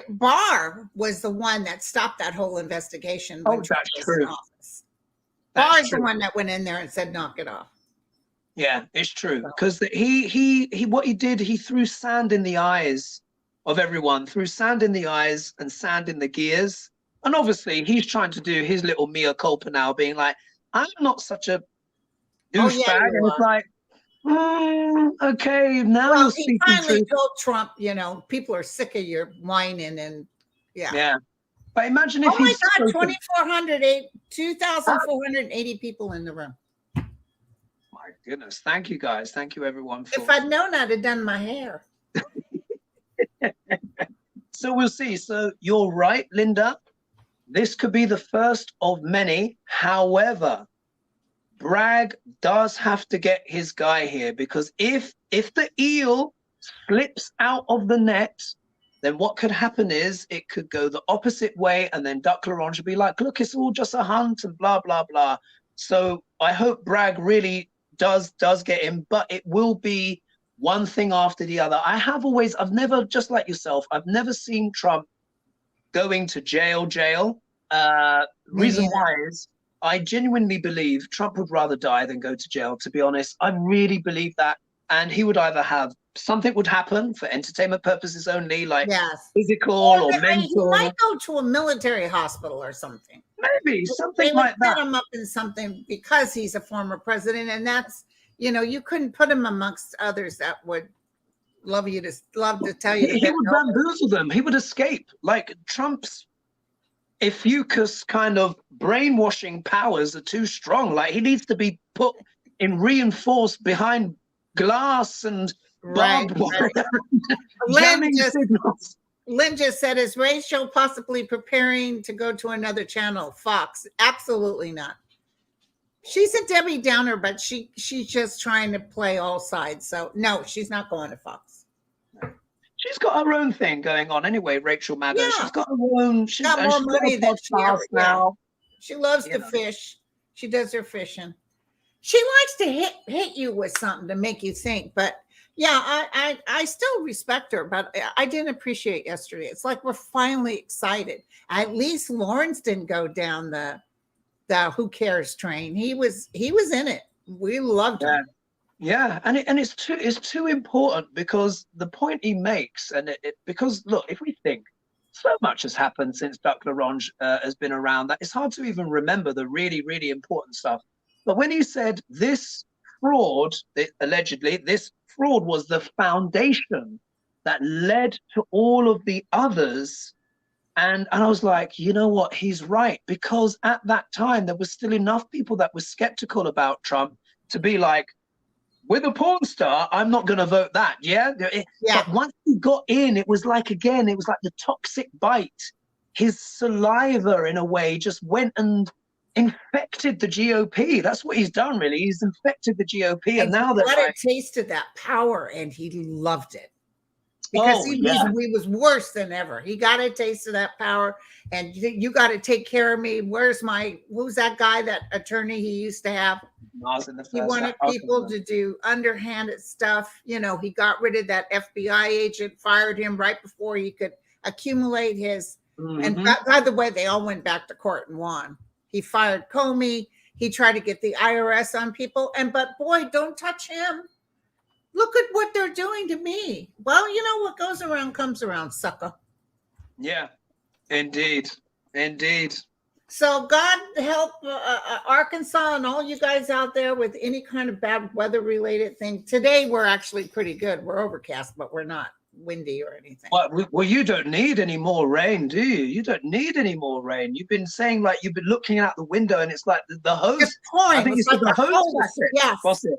Barr was the one that stopped that whole investigation. Oh, that's true. Barr's the one that went in there and said, knock it off. Yeah, it's true. Because what he did, he threw sand in the eyes of everyone, threw sand in the eyes and sand in the gears. And obviously he's trying to do his little mea culpa now, being like, I'm not such a douchebag. And it's like, okay, now you're speaking he finally told Trump, people are sick of your whining and yeah. But imagine if my God, 2,480 people in the room. My goodness. Thank you, guys. Thank you, everyone. If I'd known, I'd have done my hair. So we'll see. So you're right, Linda. This could be the first of many. However, Bragg does have to get his guy here, because if the eel slips out of the net, then what could happen is it could go the opposite way, and then Duck Larange would be like, look, it's all just a hunt and blah, blah, blah. So I hope Bragg really does get him, but it will be one thing after the other. I've never, just like yourself, I've never seen Trump going to jail. Reason why is I genuinely believe Trump would rather die than go to jail, to be honest. I really believe that. And he would either have something would happen for entertainment purposes only, like physical or mental. He might go to a military hospital or something. Maybe something like that. They would put him up in something because he's a former president, and that's, you couldn't put him amongst others that would love to tell you. He would bamboozle them. He would escape. Like Trump's effucus kind of brainwashing powers are too strong. Like he needs to be put in reinforced behind glass and barbed wire. Lynn just said, is Rachel possibly preparing to go to another channel? Fox? Absolutely not. She's a Debbie Downer, but she's just trying to play all sides. So no, she's not going to Fox. she's got her own thing going on anyway, Rachel Maddow. Yeah, She's got her own, she's got more got money a than she podcast ever. Yeah, now. she loves You to know. fish. She does her fishing. She likes to hit you with something to make you think. But yeah, I still respect her, but I didn't appreciate yesterday. It's like we're finally excited. At least Lawrence didn't go down the who cares train. He was in it. We loved Yeah. him. Yeah, and it's too important, because the point he makes, and because look, if we think, so much has happened since Duck Larange has been around, that it's hard to even remember the really, really important stuff. But when he said this fraud, allegedly, this fraud was the foundation that led to all of the others. And I was like, you know what? He's right. Because at that time, there was still enough people that were skeptical about Trump to be like, with a porn star, I'm not going to vote that. Yeah. Yeah. But once he got in, it was like, again, it was like the toxic bite. His saliva, in a way, just went and infected the GOP. That's what he's done, really. He's infected the GOP. And now they're got like, a taste of that power, and he loved it. Because he was worse than ever. He got a taste of that power, and you got to take care of me. Who's that guy, that attorney he used to have? He wanted people to do underhanded stuff. You know, he got rid of that FBI agent, fired him right before he could accumulate his. And by the way, they all went back to court and won. He fired Comey. He tried to get the IRS on people. But boy, don't touch him. Look at what they're doing to me. Well, you know, what goes around comes around, sucker. Yeah, indeed. Indeed. So God help Arkansas and all you guys out there with any kind of bad weather related thing. Today, we're actually pretty good. We're overcast, but we're not windy or anything. Well, you don't need any more rain, do you? You don't need any more rain. You've been saying, like, you've been looking out the window, and it's like the hose. I think it's like the hose. Yes. What's it?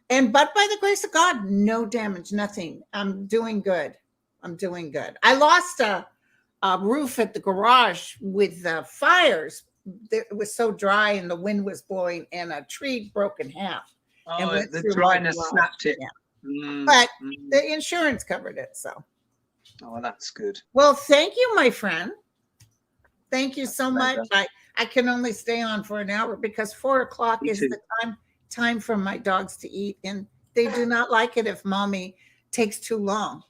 But by the grace of God, no damage, nothing. I'm doing good. I lost a roof at the garage with the fires. It was so dry and the wind was blowing, and a tree broke in half. Oh, the dryness snapped it. Yeah. But the insurance covered it. So. Oh, that's good. Well, thank you, my friend. Thank you so much. I can only stay on for an hour because 4:00 is the time for my dogs to eat, and they do not like it if mommy takes too long.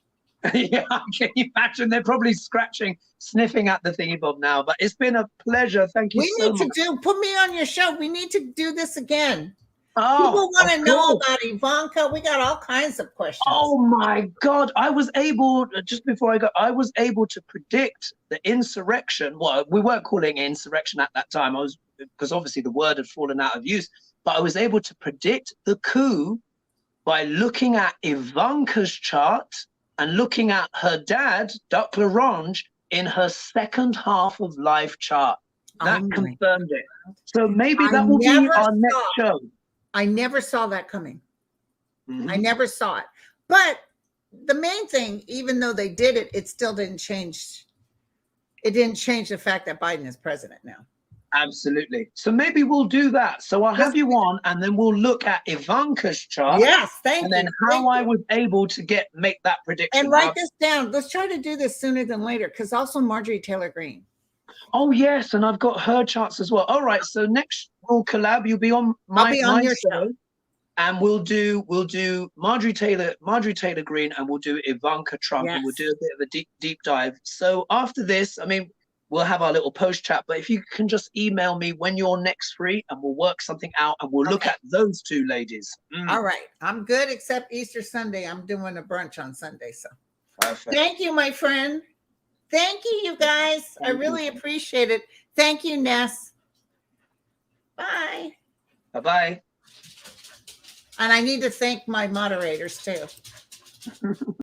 Yeah, can you imagine? They're probably sniffing at the thingy bob now. But it's been a pleasure. Thank you so much. Put me on your show. We need to do this again. Oh, people want to know about Ivanka. We got all kinds of questions. Oh my God. I was able to predict the insurrection. Well, we weren't calling it insurrection at that time. Because obviously the word had fallen out of use. But I was able to predict the coup by looking at Ivanka's chart and looking at her dad, Duck Larange, in her second half of life chart. That confirmed it. So maybe that will be our next show. I never saw that coming. I never saw it. But the main thing, even though they did it, it still didn't change. It didn't change the fact that Biden is president now. Absolutely. So maybe we'll do that. So I'll have you on, and then we'll look at Ivanka's chart. Yes, thank you. And then how I was able to make that prediction. And write this down. Let's try to do this sooner than later, because also Marjorie Taylor Greene. Oh yes, and I've got her charts as well. All right, so next we'll collab. You'll be on my show, and we'll do Marjorie Taylor Greene, and we'll do Ivanka Trump, and we'll do a bit of a deep dive. So after this, I mean, we'll have our little post chat, but if you can just email me when you're next free, and we'll work something out, and we'll look at those two ladies. All right, I'm good except Easter Sunday. I'm doing a brunch on Sunday, so perfect. Thank you, my friend. Thank you, you guys. I really appreciate it. Thank you, Ness. Bye. Bye-bye. And I need to thank my moderators too.